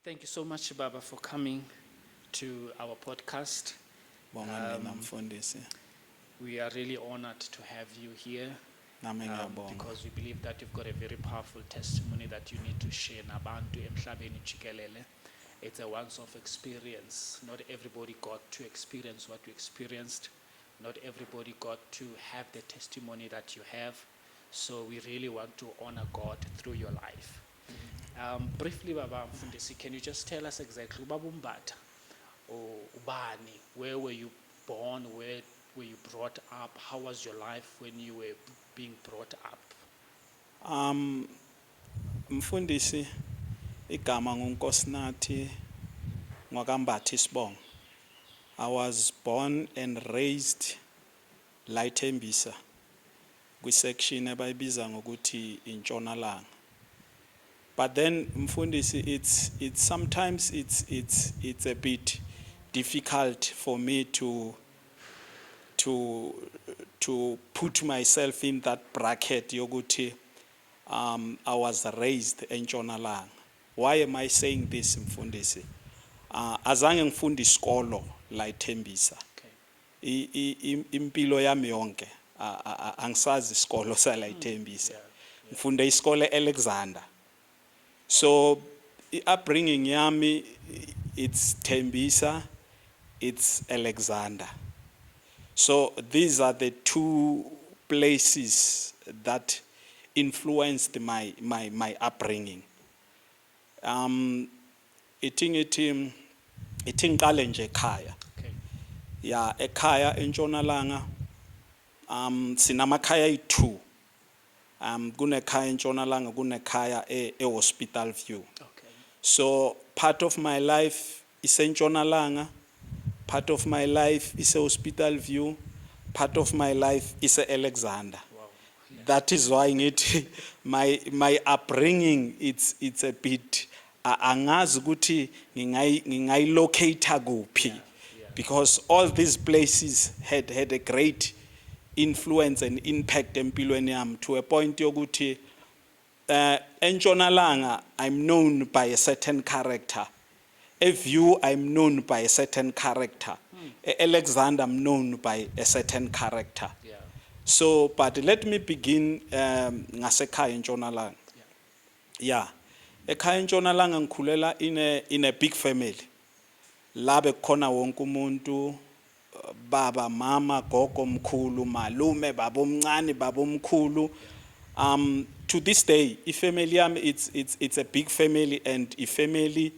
Thank you so much, Baba, for coming to our podcast. We are really honored to have you here because we believe that you've got a very powerful testimony that you need to share. Nabantu emhlabeni jikelele. It's a once-off experience. Not everybody got to experience what you experienced. Not everybody got to have the testimony that you have. So we really want to honor God through your life. Briefly, Baba Mfundisi, can you just tell us exactly Baba Mbatha or Ubani, where were you born, where were you brought up, how was your life when you were being brought up? Mfundisi igama nguNkosinathi ngwakambatha isibongo. I was born and raised la eThembisa kwi-section abayibiza ngokuthi iNtshonalanga. But then Mfundisi, it's sometimes it's a bit difficult for me to put myself in that bracket yokuthi I was raised in Ntshonalanga. Why am I saying this, Mfundisi? Azange ngifunda isikolo la eThembisa. Impilo yami yonke angisazi isikolo sala eThembisa. Ngifunda isikole eAlexander. So upbringing yami, it's Thembisa, it's Alexander. So these are the two places that influenced my upbringing. Ithi ngiqale nje ekhaya. Ya ekhaya eNtshonalanga sinamakhaya ayi-2. Kunekhaya eNtshonalanga kunekhaya eHospital View. So part of my life is eNtshonalanga, part of my life is Hospital View, part of my life is Alexander. Wow. Yeah. That is why my upbringing it's a bit angazi ukuthi ngingayilocate kuphi, because all these places had a great influence and impact empilweni yami to a point yokuthi eNtshonalanga I'm known by a certain character. View I'm known by a certain character. Alexander I'm known by a certain character. Yeah. So but let me begin ngasekhaya eNtshonalanga. Yeah. Ekhaya eNtshonalanga ngikhulela in a big family. La bekhona wonke umuntu, baba, mama, gogo, mkhulu, malume, babomncane, babomkhulu. To this day, ifamily yami it's a big family and ifamily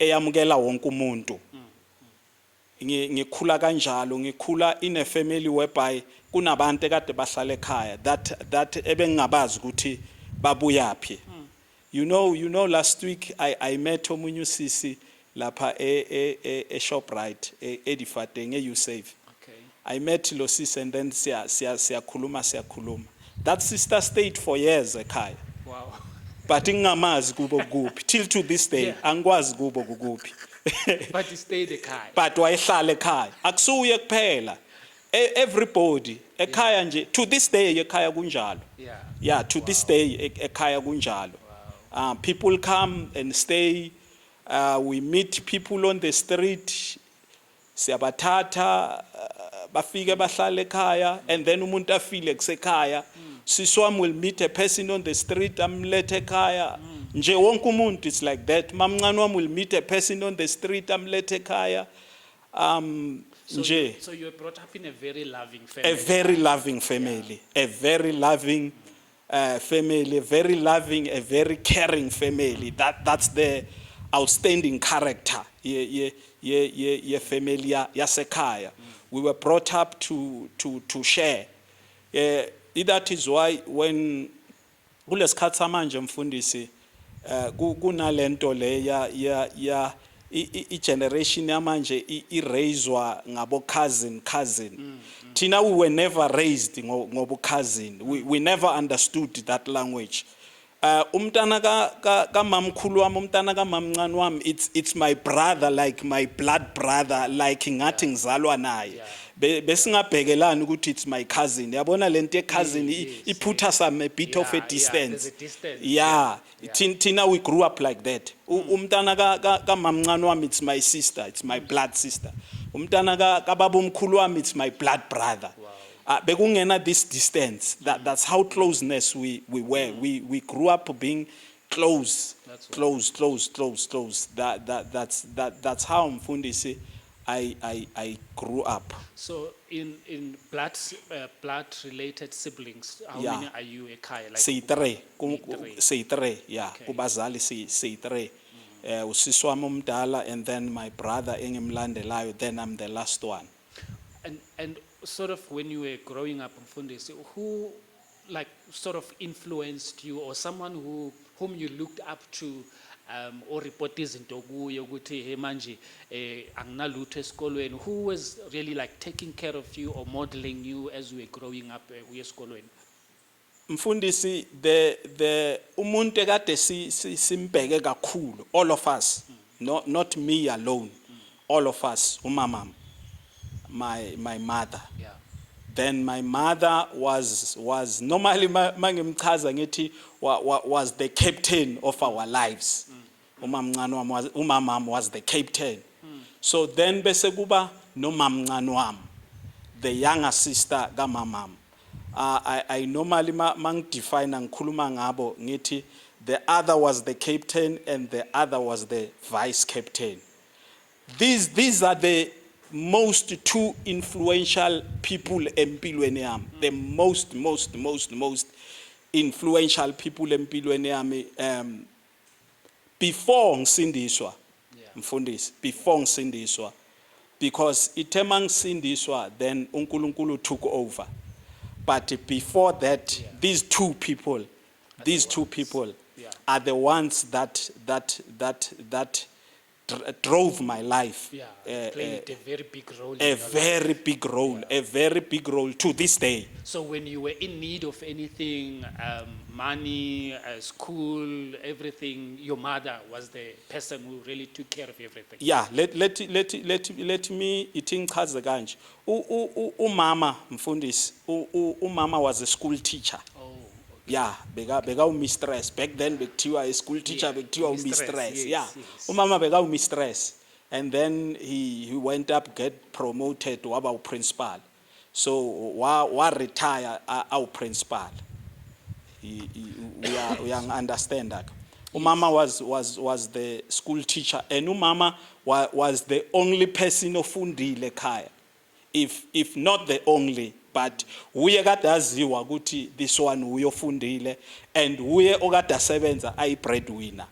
eyamukela wonke umuntu. Ngikhula kanjalo, ngikhula in a family whereby kunabantu ekade bahlala ekhaya that ebengingabazi ukuthi babuyaphi. You know last week I met omunye usisi lapha eShoprite eDifateng eUSave. I met lo sisi and then siyakhuluma. That sister stayed for years ekhaya. Wow. But ngingamazi kubo kuphi till to this day angikwazi kubo kuphi. But he stayed ekhaya. But wayehlala ekhaya. Akusuye kuphela. Everybody ekhaya nje to this day ekhaya kunjalo. Yeah, to this day ekhaya kunjalo. People come and stay. We meet people on the street. Siyabathatha bafike bahlala ekhaya and then umuntu afile kusekhaya. Siswam will meet a person on the street amlethe ekhaya. Nje wonke umuntu it's like that. Mamncane wami will meet a person on the street amlethe ekhaya. So you were brought up in a very loving family. A very loving family. Yeah. A very loving family, a very loving, a very caring family. That's the outstanding character. Ye familia yasekhaya. We were brought up to share. That is why when kulesikhathi samanje Mfundisi kunalento le ya generation yamanje iraiswa ngabo cousin. Tina we were never raised ngobu cousin. We never understood that language. umntana ka mamkhulu wami, umntana ka mamncane wami, it's my brother, like my blood brother, like ngathi ngizalwa naye. Besingabhekelana ukuthi it's my cousin. Yabona lento cousin put us a bit of a distance. There's a distance. Yeah. Tina, we grew up like that. Umntana ka mamncane wami, it's my sister, it's my blood sister. Umntana ka baba umkhulu wami, it's my blood brother. Bekungena this distance. That's how closeness we were. We grew up being close. Close. That's how Mfundisi I grew up. So in blood related siblings, how many are you ekhaya? Like Say three. Yeah. Kubazali say three. Usisi wami umdala, and then my brother engimlandelayo, then I'm the last one. And sort of when you were growing up, Mfundisi, who like sort of influenced you, or someone whom you looked up to, or reporters in Toguyo, ukuthi hey manje anginalutho esikolweni, who was really like taking care of you or modeling you as you were growing up uye esikolweni? Mfundisi, the umuntu ekade simbheke kakhulu, all of us, not me alone, all of us, umamam, my mother. Yeah. Then my mother was normally mangimchaza ngithi was the captain of our lives. Umamam was the captain. So then bese kuba nomamncane wami, the younger sister kamamam. I normally define ngikhuluma ngabo ngithi the other was the captain and the other was the vice captain. These are the most two influential people empilweni yami. The most influential people empilweni yami before ngisindiswa. Mfundisi, before ngisindiswa, because ithema ngisindiswa then uNkulunkulu took over. But before that, these two people are the ones that drove my life. Played a very big role. A very big role to this day. So when you were in need of anything, money, school, everything, your mother was the person who really took care of everything. Yeah, let me itingichaze kanje. Umama Mfundisi, umama was a school teacher. Yeah, bega mistress. Back then, bekuthiwa a school teacher, bekuthiwa mistress. Yeah, umama bega mistress, and then he went up, get promoted to waba principal. So wa retire our principal. We understand that. Umama was the school teacher, and umama was the only person ofundile ekhaya, if not the only. But uye kadaziwa ukuthi this one uyofundile, and uye okada sebenza ay breadwinner.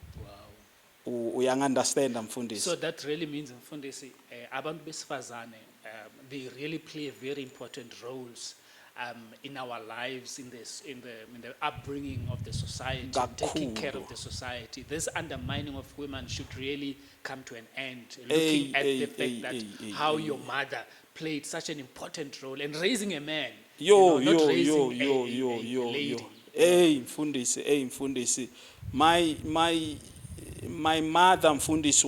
Wow. Uyang understand Mfundisi? So that really means Mfundisi, abantu besifazane, they really play very important roles in our lives, in the upbringing of the society, taking care of the society. This undermining of women should really come to an end. Looking at the fact that how your mother played such an important role in raising a man. Not raising a lady. Hey Mfundisi, my mother Mfundisi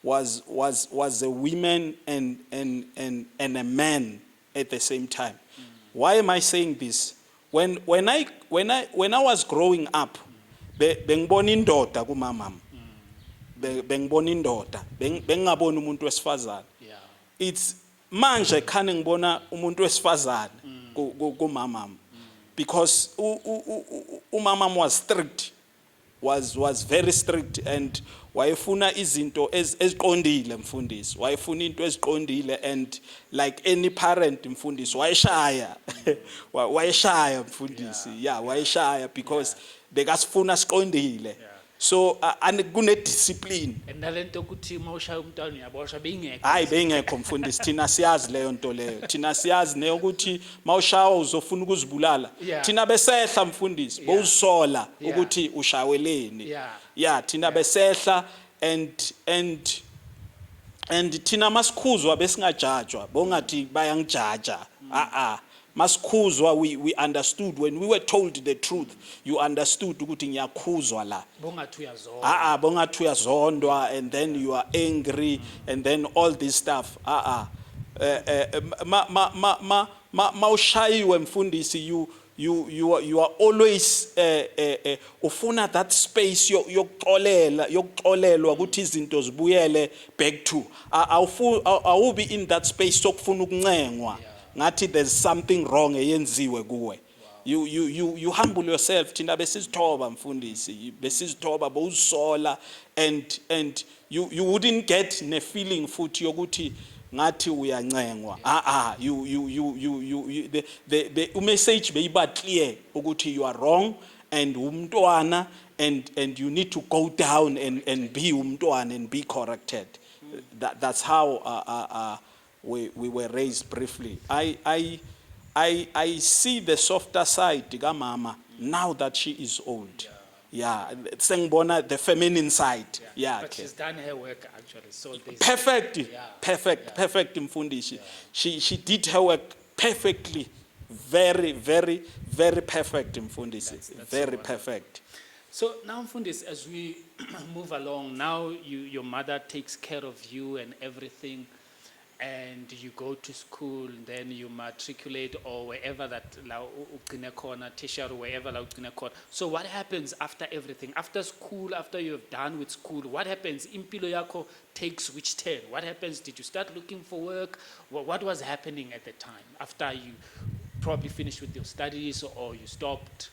was a woman and a man at the same time. Why am I saying this? When I was growing up, bengibona indoda kumamam. Bengibona indoda, bengingabona umuntu wesifazane. It's manje khane ngibona umuntu wesifazane kumamam, because umamam was strict, was very strict, and wayefuna izinto eziqondile Mfundisi, wayefuna into eziqondile, and like any parent Mfundisi wayeshaya wayeshaya Mfundisi, yeah wayeshaya, because bekasifuna siqondile. So kune discipline. And nalento ukuthi mawushaya umntwana uyaboshwa bengekho. Hayi bengekho Mfundisi, thina siyazi leyo nto leyo. Thina siyazi ne ukuthi mawushawa uzofuna ukuzibulala. Thina besehla Mfundisi, bowusola ukuthi ushaweleni. Yeah, thina besehla, and thina masikhuzwa besingajajwa bongathi bayangijaja. Masikhuzwa, we understood when we were told the truth. You understood ukuthi ngiyakhuzwa la. Bongathi uyazondwa. Bongathi uyazondwa, and then you are angry, and then all this stuff. Ushayiwe mfundisi, you are always ufuna that space yokuxolelwa ukuthi izinto zibuyele back to. Awubi in that space sokufuna ukuncengwa ngathi there's something wrong eyenziwe kuwe. You humble yourself, thina besizithoba mfundisi, besizithoba bowusola, and you wouldn't get ne feeling futhi yokuthi ngathi uyancengwa. The message beyiba clear ukuthi you are wrong and umntwana, and you need to go down and be umntwana and be corrected. That's how we were raised briefly. I see the softer side ka mama now that she is old. Yeah, sengibona the feminine side. Yeah, but she's done her work actually. So perfect, perfect mfundisi. She did her work perfectly, very perfect mfundisi. Very perfect. So now mfundisi, as we move along, now your mother takes care of you and everything, and you go to school, and then you matriculate or wherever that la ugcine khona, tertiary, wherever la ugcine khona. So what happens after everything? After school, after you have done with school, what happens? Impilo yakho takes which turn? What happens? Did you start looking for work? What was happening at the time after you probably finished with your studies or you stopped?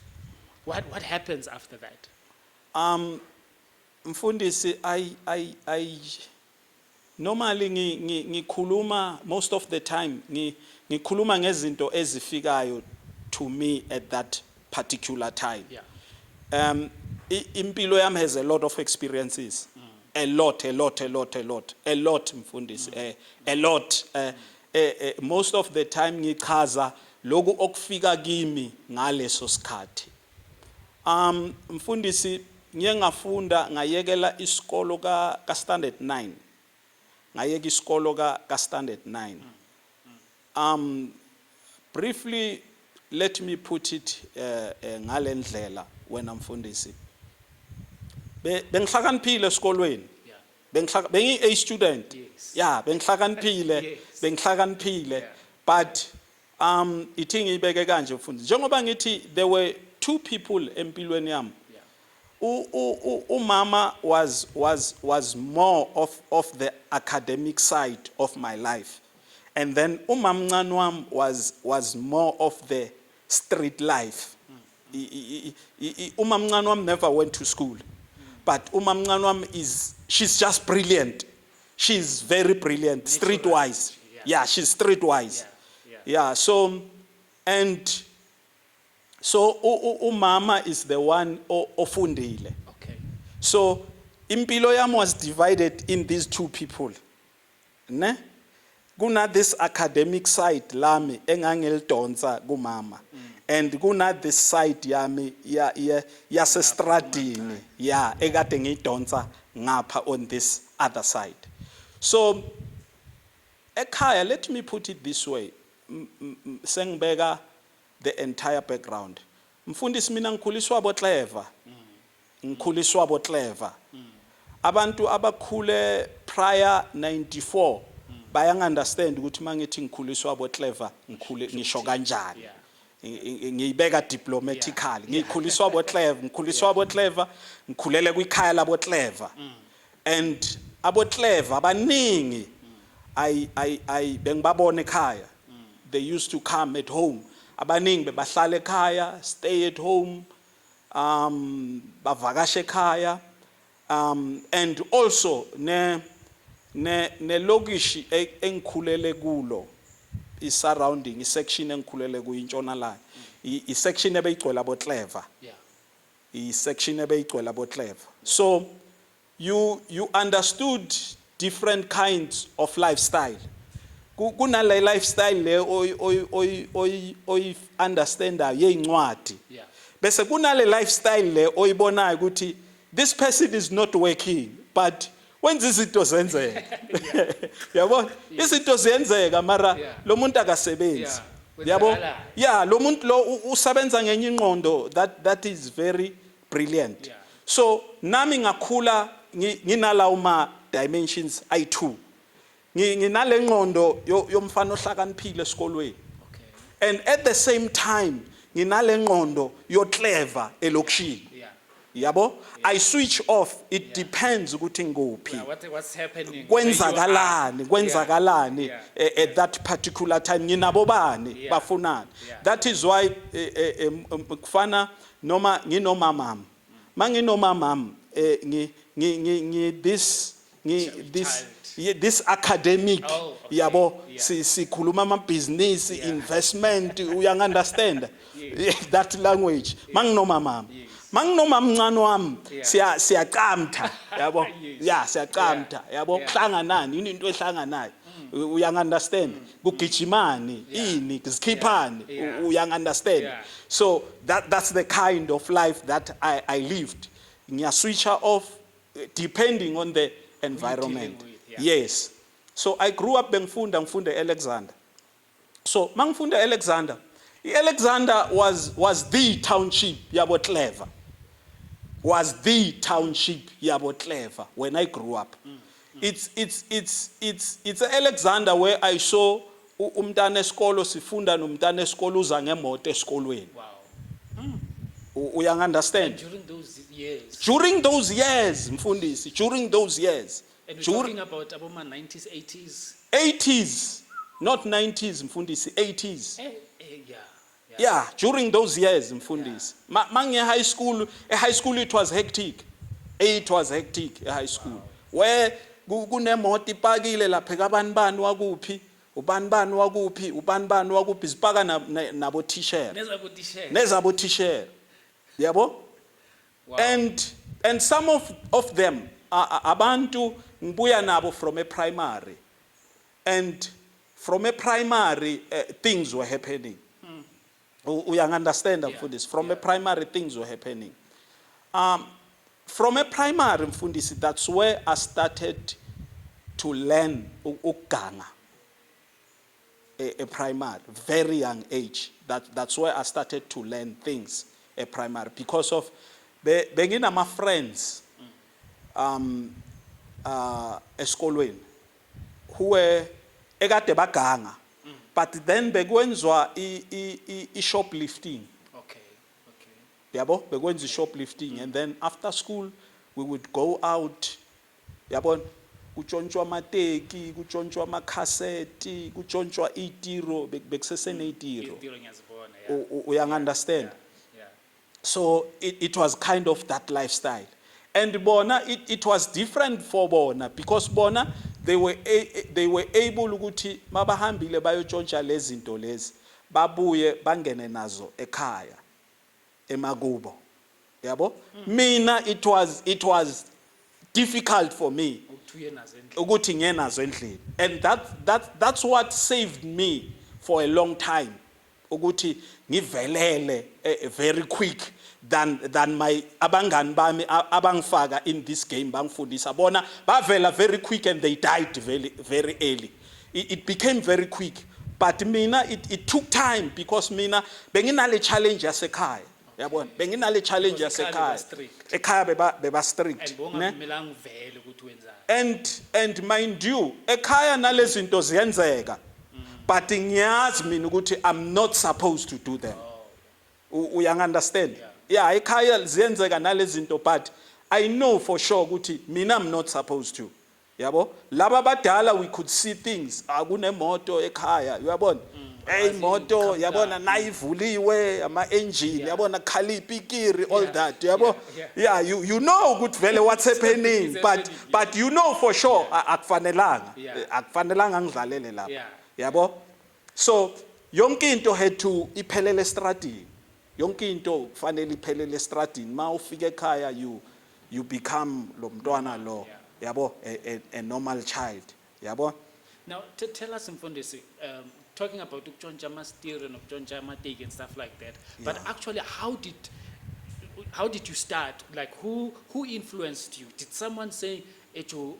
What happens after that? Mfundisi, I normally ngikhuluma most of the time ngikhuluma ngezinto ezifikayo to me at that particular time. Impilo yami has a lot of experiences. A lot mfundisi. A lot. Most of the time ngichaza loku okufika kimi ngaleso sikhathi. Mfundisi, ngiye ngafunda ngayekela isikolo ka standard 9. Ngayeka isikolo ka standard 9. Briefly, let me put it ngale ndlela wena mfundisi. Bengihlakaniphile esikolweni. Bengi a student. Yeah, bengihlakaniphile, bengihlakaniphile. But ithi ngibeke kanje mfundisi. Njengoba ngithi there were two people empilweni yami. Umama was more of the academic side of my life, and then umamncane wami was more of the street life. Umamncane wami never went to school, but umamncane wami she's just brilliant. She's very brilliant, streetwise. Yeah, she's streetwise. Yeah. So umama is the one ofundile. Okay. So impilo yami was divided in these two people. Ne? Kuna this academic side lami engangilidonsa kumama. And kuna this side yami yasestradini. Yeah, ekade ngidonsa ngapha on this other side. So ekhaya, let me put it this way. Sengibeka the entire background. Mfundisi, mina ngikhuliswa botleva. Ngikhuliswa botleva. Abantu abakhule prior 94 bayang understand ukuthi mangithi ngikhuliswa botleva ngisho kanjani. Ngiyibeka diplomatically. Ngikhuliswa botleva, ngikhuliswa botleva, ngikhulele kwikhaya labotleva. And abotleva abaningi bengibabona ekhaya. They used to come at home. Abaningi bebahlala ekhaya, stay at home, bavakashe ekhaya, and also ne lokishi engikhulele kulo, is surrounding, section engikhulele kuyo iNtshonalanga, section ebeyigcwele abotleva. Section ebeyigcwele abotleva. So you understood different kinds of lifestyle. Kunale lifestyle le oy understanda yeyincwadi. Bese kunale lifestyle le oyibonayo ukuthi this person is not working, but wenza izinto zenzeka. Yabona? Izinto ziyenzeka mara lo muntu akasebenzi. Yabo? Kwenzakalani? Yeah, lo muntu lo usebenza ngenye ingqondo that is very brilliant. Yeah. So nami ngakhula nginalawo ma dimensions ayi2. Nginale ngqondo yomfana ohlakaniphile esikolweni. Okay. And at the same time nginale ngqondo yo clever elokishini. Yeah. Yabo? I switch off. It depends ukuthi nguphi. Yeah, what's happening? Kwenzakalani Yeah. at that particular time nginabo bani Yeah. bafunani. Yeah. That is why kufana noma nginomamam. Manginomamam this academic Oh, okay. yabo Yeah. sikhuluma ama business investment uyang understand that language manginomamam. Manginomamncane wami siyaqamtha yabo yeah siyaqamtha yabo kuhlanganani yini into ehlanganayo uyang understand kugijimani ini kuzikhiphani uyang understand so that's the kind of life that I lived ngiya switch off depending on the environment yes so I grew up ngifunda Alexander so mangifunda Alexander Alexander was the township yabo clever was the township yabo clever when I grew up. It's Alexander where I saw umntana esikolo sifunda nomntana esikolo uza ngemoto esikolweni. Wow. Uyang understand? And during those years. During those years mfundisi during those years. And we're talking about aboma 90s 80s. 80s not 90s mfundisi 80s. Yeah. Yeah, during those years mfundisi. Mangi high school it was hectic. It was hectic high school. Where kunemoto ipakile lapha kabanibani wakuphi, ubanibani wakuphi sipaka nabo t-shirt. Nezabo t-shirt. Yabo? Wow. And some of them abantu ngibuya nabo from a primary. And from a primary things were happening. We understand mfundisi from a primary things were happening from a primary mfundisi that's where I started to learn ukuganga a primary very young age that's where I started to learn things a primary because of benginama friends esikolweni who were ekade baganga but then bekwenziwa shoplifting. Okay. Yabo, bekwenziwa shoplifting and then after school we would go out. Yabo, kutshontshwa amateki, kutshontshwa amakhasethi, kutshontshwa itiro, bekusesene itiro. Uyang understand? Yeah. So it was kind of that lifestyle. And bona it was different for bona because bona they were able ukuthi mabahambile bayotshontsha lezi zinto lezi babuye bangene nazo ekhaya emakubo yabo mina it was difficult for me ukuthi ngenazo endlini and that's what saved me for a long time ukuthi ngivelele very quick than my abangani bami abangifaka in this game bangifundisa bona bavela very quick and they died very early. It became very quick but mina it took time because mina benginale challenge yasekhaya yabona benginale challenge yasekhaya ekhaya beba strict and mind you ekhaya nalezi zinto ziyenzeka but ngiyazi mina ukuthi I'm not supposed to do them. Uyang understand? Yeah, ekhaya ziyenzeka nalezi zinto but I know for sure ukuthi mina I'm not supposed to. Yabo? Laba badala we could see things. Akunemoto ekhaya, uyabona? Hey moto yabona nayivuliwe ama engine yabona khaliphi ikiri all that yabo? Yeah, you know ukuthi vele what's happening but you know for sure akufanelanga ngidlalele lapha. Yabo? So yonke into had to iphelele estradini. Yonke into kufanele iphelele estradini. Ma ufika ekhaya you become lo mntwana lo. Yabo a normal child. Yabo? Now tell us mfundisi talking about ukutshontsha ama-steer and ukutshontsha amateki and stuff like that. But actually how did you start? Like who influenced you? Did someone say echo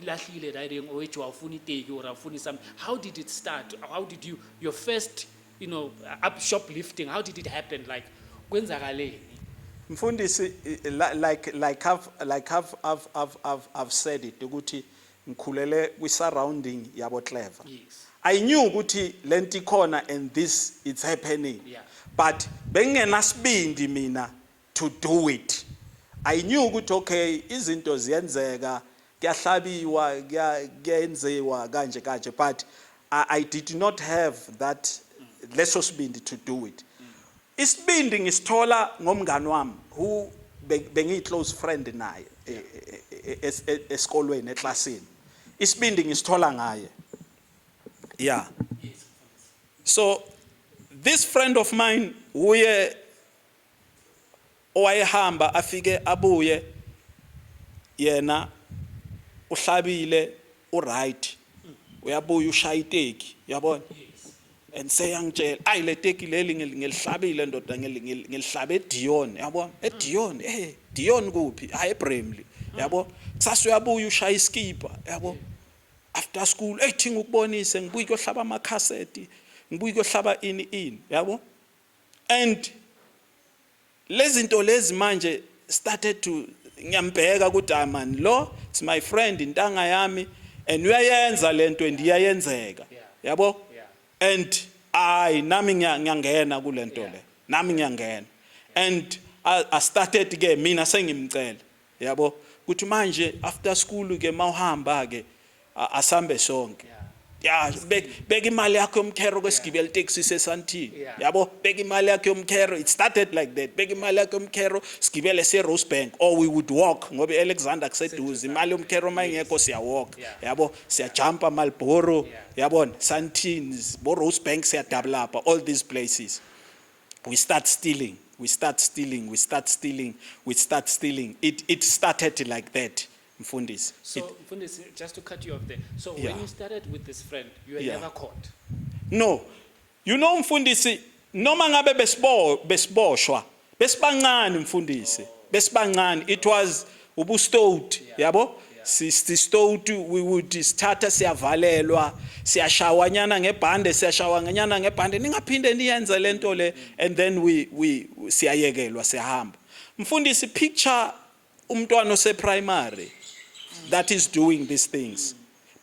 ilahlile riding or echo awufuni iteki or awufuni something? How did it start? How did your first up shoplifting? How did it happen? Like, kwenzakaleni? Mfundisi, I've said it ukuthi ngikhulele kwi surrounding yabo Clever. Yes. I knew ukuthi lento ikhona and this it's happening. Yeah. But bengingenasibindi mina to do it. I knew ukuthi okay izinto ziyenzeka kuyahlabiwa kuyenziwa kanje but I did not have that leso sibindi to do it. Isibindi ngisithola ngomngani wami who bengiyi close friend naye esikolweni eklasini. Isibindi ngisithola ngaye. Yeah. So this friend of mine uye owayehamba afike abuye yena uhlabile uright uyabuya ushaya iteki yabona and sayangitshela ayi le teki leli ngelihlabile ndoda ngelihlabe eDion yabona eDion Dion kuphi hayi eBramley yabo kusasa uyabuya ushaya iskipa yabo after school ethinga ukubonise ngibuye kuyohlaba amacassette ngibuye kuyohlaba ini yabo and lezinto lezi manje started to ngiyambheka ukuthi man lo it's my friend intanga yami and uyayenza lento ndiyayenzeka yabo and nami ngiyangena kulento le nami ngiyangena and I started ke mina sengimcela yabo ukuthi manje after school ke mawuhamba ke asambe sonke beka imali yakho yomkhero kwesigibela taxi sesantini yabo beka imali yakho yomkhero it started like that beka imali yakho yomkhero sigibele se Rosebank or we would walk ngoba Alexander kuseduze imali yomkhero mayingekho siya walk yabo siya jumpa Marlboro yabona Santini bo Rosebank siya develop all these places we start stealing it started like that. Mfundisi. So, Mfundisi, just to cut you off there. So, when you started with this friend, you were never caught? No. You know, Mfundisi, noma ngabe besiboshwa, besibancane Mfundisi. Besibancane. It was ubustowed, yabo? Stowed, we would start siyavalelwa, siyashawanyana ngebhande, ningaphinde niyenze lento le, and then we siyayekelwa, siyahamba. Mfundisi, picture umntwana ose primary that is doing these things.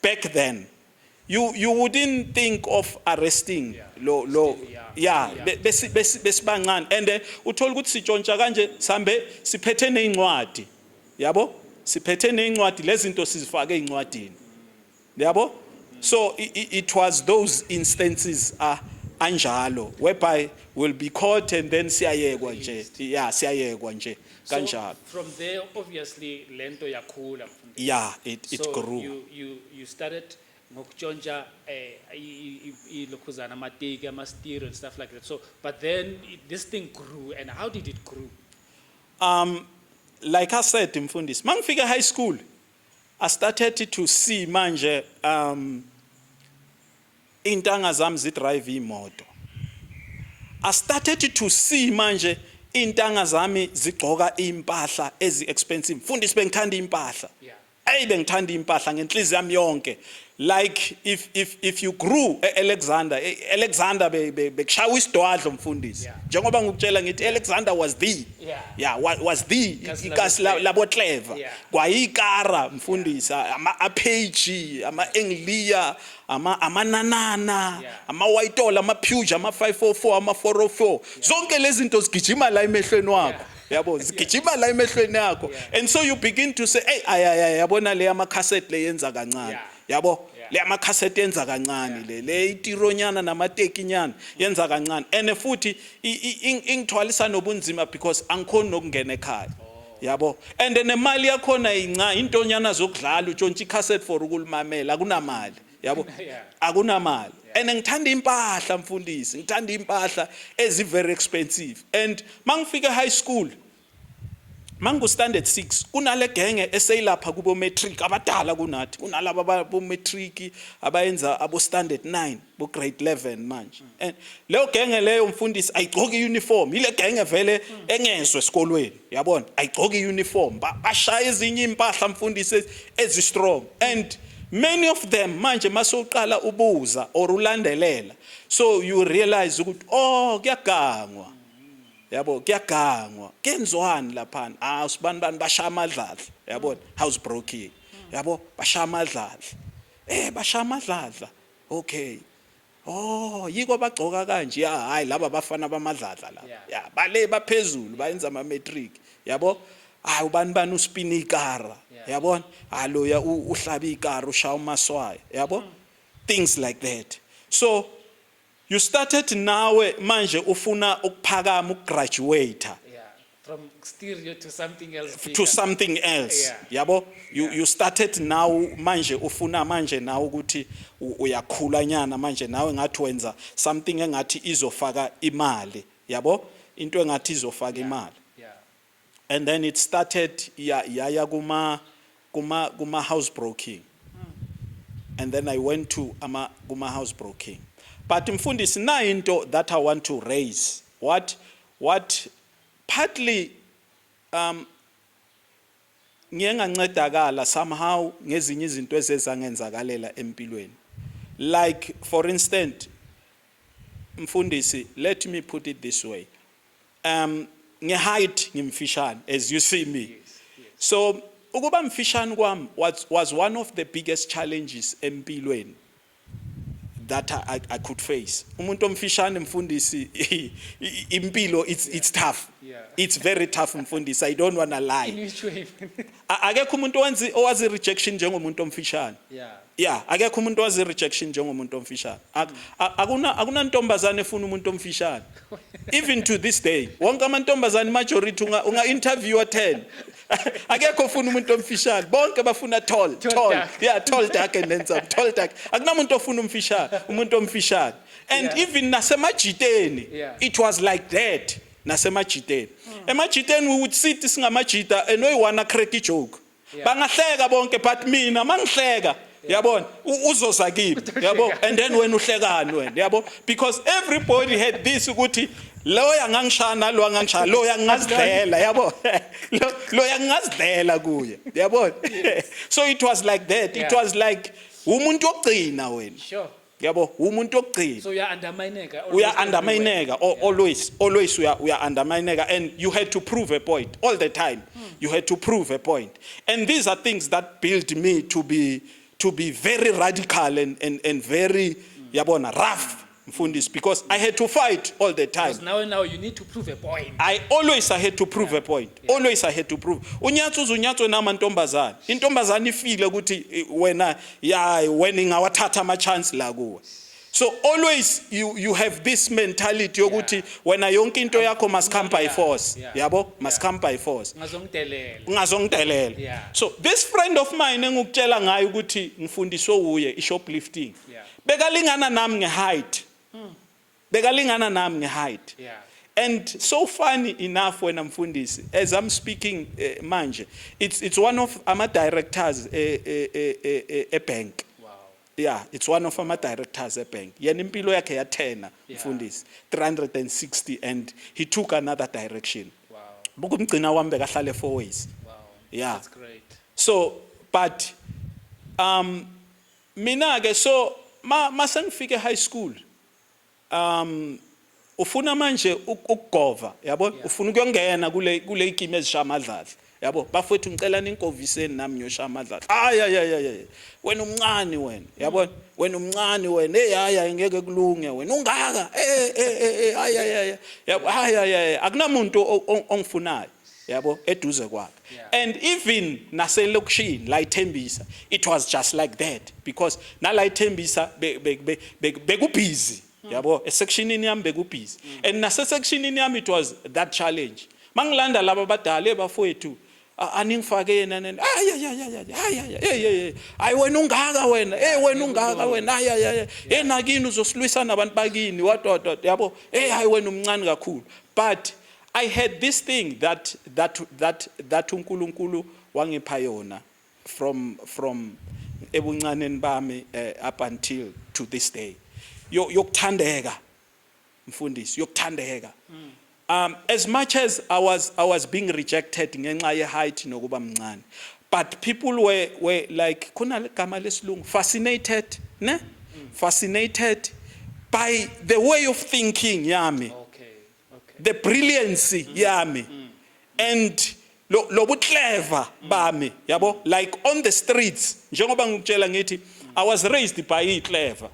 Back then, you wouldn't think of arresting besibancane and uthola ukuthi sitshontsha kanje sambe siphethe nezincwadi yabo siphethe nezincwadi lezinto sizifake ezincwadini yabo so it was those instances anjalo whereby will be caught and then siyayekwa nje siyayekwa nje kanjalo. So from there obviously lento yakhula. It grew. You started ngokutshontsha ilokhuzana amateki ama-steer and stuff like that. So but then this thing grew, and how did it grow? Like I said Mfundisi mangifika high school I started to see manje intanga zami zidrive imoto. I started to see manje intanga zami zigqoka impahla ezi expensive. Mfundisi bengithanda impahla. Bengithanda impahla ngenhliziyo yami yonke. Like if you grew Alexander bekushaya isidwadlo Mfundisi. Njengoba ngikutshela ngithi Alexander was the was the ikasi labo Clever. Kwayikara Mfundisi ama-Page ama-Englia ama-Nanana ama-Whitehall ama-Puge ama-544 ama-404 zonke lezi zinto zigijima la emehlweni wakho yabo zigijima la emehlweni yakho and so you begin to say hey yabona le ama-cassette le yenza kancane yabo le ama-cassette yenza kancane le itironyana namatekinyana yenza kancane and futhi ingithwalisa nobunzima because angikhoni nokungena ekhaya yabo and nemali yakhona intonyana zokudlala utshontsha icassette for ukulimamela akunamali yabo akunamali and ngithanda impahla Mfundisi ngithanda impahla ezi very expensive and mangifika high school mangu standard 6 kunale genge eseyilapha kubo matric abadala kunathi kunalabo bo matric abayenza abo standard 9 bo grade 11 manje and leyo genge leyo Mfundisi ayigcoki uniform ile genge vele engezwe esikolweni yabona ayigcoki uniform bashaya ezinye impahla Mfundisi ezi strong and Many of them manje masowuqala ubuza or ulandelela, so you realize ukuthi oh kuyagangwa. Yabo kuyagangwa. Kenzwani lapha? Ah usibani bashaya amadlala. Yabo housebreaking. Yabo bashaya amadlala. Bashaya amadlala. Okay. Oh yiko bagcoka kanje. Ya hayi laba bafana bamadlala la. Ya bale baphezulu bayenza ama matric. Yabo hayi ubani uspina ikara. Yabona aloya uhlaba ikara ushaya umaswaya. Yabo things like that. So you started nawe manje ufuna ukuphakama ukugraduate. Yeah, from stereo to something else. To something else. Yabo you started now manje ufuna manje nawe ukuthi uyakhula nyana manje nawe ngathi wenza something engathi izofaka imali. Yabo into engathi izofaka imali. And then it started yaya kuma housebreaking. And then I went to kuma housebreaking. But mfundisi na into that I want to raise. What partly ngiyengancedakala somehow ngezinye izinto ezenzangenzakalela empilweni. Like for instance, mfundisi, let me put it this way. Nge-height ngimfishane as you see me. Yes. So ukuba mfishane kwami was one of the biggest challenges empilweni that I could face. Umuntu omfishane mfundisi impilo it's tough. Yeah. It's very tough mfundisi. I don't want to lie. In which way? Akekho umuntu owazi rejection njengomuntu omfishane. Yeah, akekho umuntu owazi rejection njengomuntu omfishane. Akuna ntombazane efuna umuntu omfishane. Even to this day, wonke amantombazane majority unga interview 10. Akekho ufuna umuntu omfishane. Bonke bafuna tall. Yeah, tall dark and handsome. Tall dark. Akunamuntu ofuna umuntu omfishane. And even nasemajiteni, it was like that. Nasemajiteni. Emajiteni we would sit singamajita and we wanna crack a joke. Bangahleka bonke but mina mangihleka. Yabona uzoza kimi. Yabo and then when uhlekani wena. Yabo because everybody had this ukuthi lo yangangishana lo yangangishana lo yangazidlela yabo lo yangazidlela kuye yabo. So it was like that. It was like umuntu ogcina wena. Sure. Yabo umuntu ogcina. So we are undermineka always we are undermineka and you had to prove a point all the time. You had to prove a point. And these are things that built me to be very radical and very yabona rough mfundisi because I had to fight all the time. Because now you need to prove a point. I had to prove a point. Always I had to prove. Unyatswe namantombazane. Intombazane ifile ukuthi wena ngawathatha ama chance la kuwe. So always you have this mentality yokuthi wena yonke into yakho must come by force. Yabo must come by force. Ungazongitelela. So this friend of mine engukutshela ngayo ukuthi ngifundiswe uye shoplifting. Bekalingana nami nge-height. And so funny enough when I'm mfundisi, as I'm speaking manje, it's one of our directors a bank. Wow. Yeah, it's one of our directors a bank. Yena impilo yakhe yathena mfundisi 360 and he took another direction. Wow. Bukumgcina wami bekahlale 4 ways. Wow. Yeah. That's great. So but mina ke so masengifike high school ufuna manje ukugova yabo ufuna ukuyongena kule ikime ezishaya amadlala yabo bafowethu ngicela inkoviseni nami ngiyoshaya amadlala wena umncane wena yabo wena umncane wena haya ngeke kulunge wena ungaka yabo akunamuntu ongifunayo yabo eduze kwakhe. And even naselokishini la ithembisa it was just like that because nala ithembisa bekubusy yabo esectionini yami bekubusy and nase sectionini yami it was that challenge mangilanda laba badala bafowethu aningifake yena hayi wena ungaka wena wena ungaka wena yena kini uzosilwisa nabantu bakini what yabo hayi wena umncane kakhulu. But I had this thing that uNkulunkulu wangipha yona from ebuncaneni bami up until to this day. Yokuthandeka mfundisi yokuthandeka. As much as I was being rejected ngenxa ye height nokuba mncane, but people were like kuna gama lesilungu fascinated, ne? Fascinated by the way of thinking yami, the brilliancy yami, and lo clever bami, yabo, like on the streets. Njengoba ngikutshela ngithi I was raised by clever,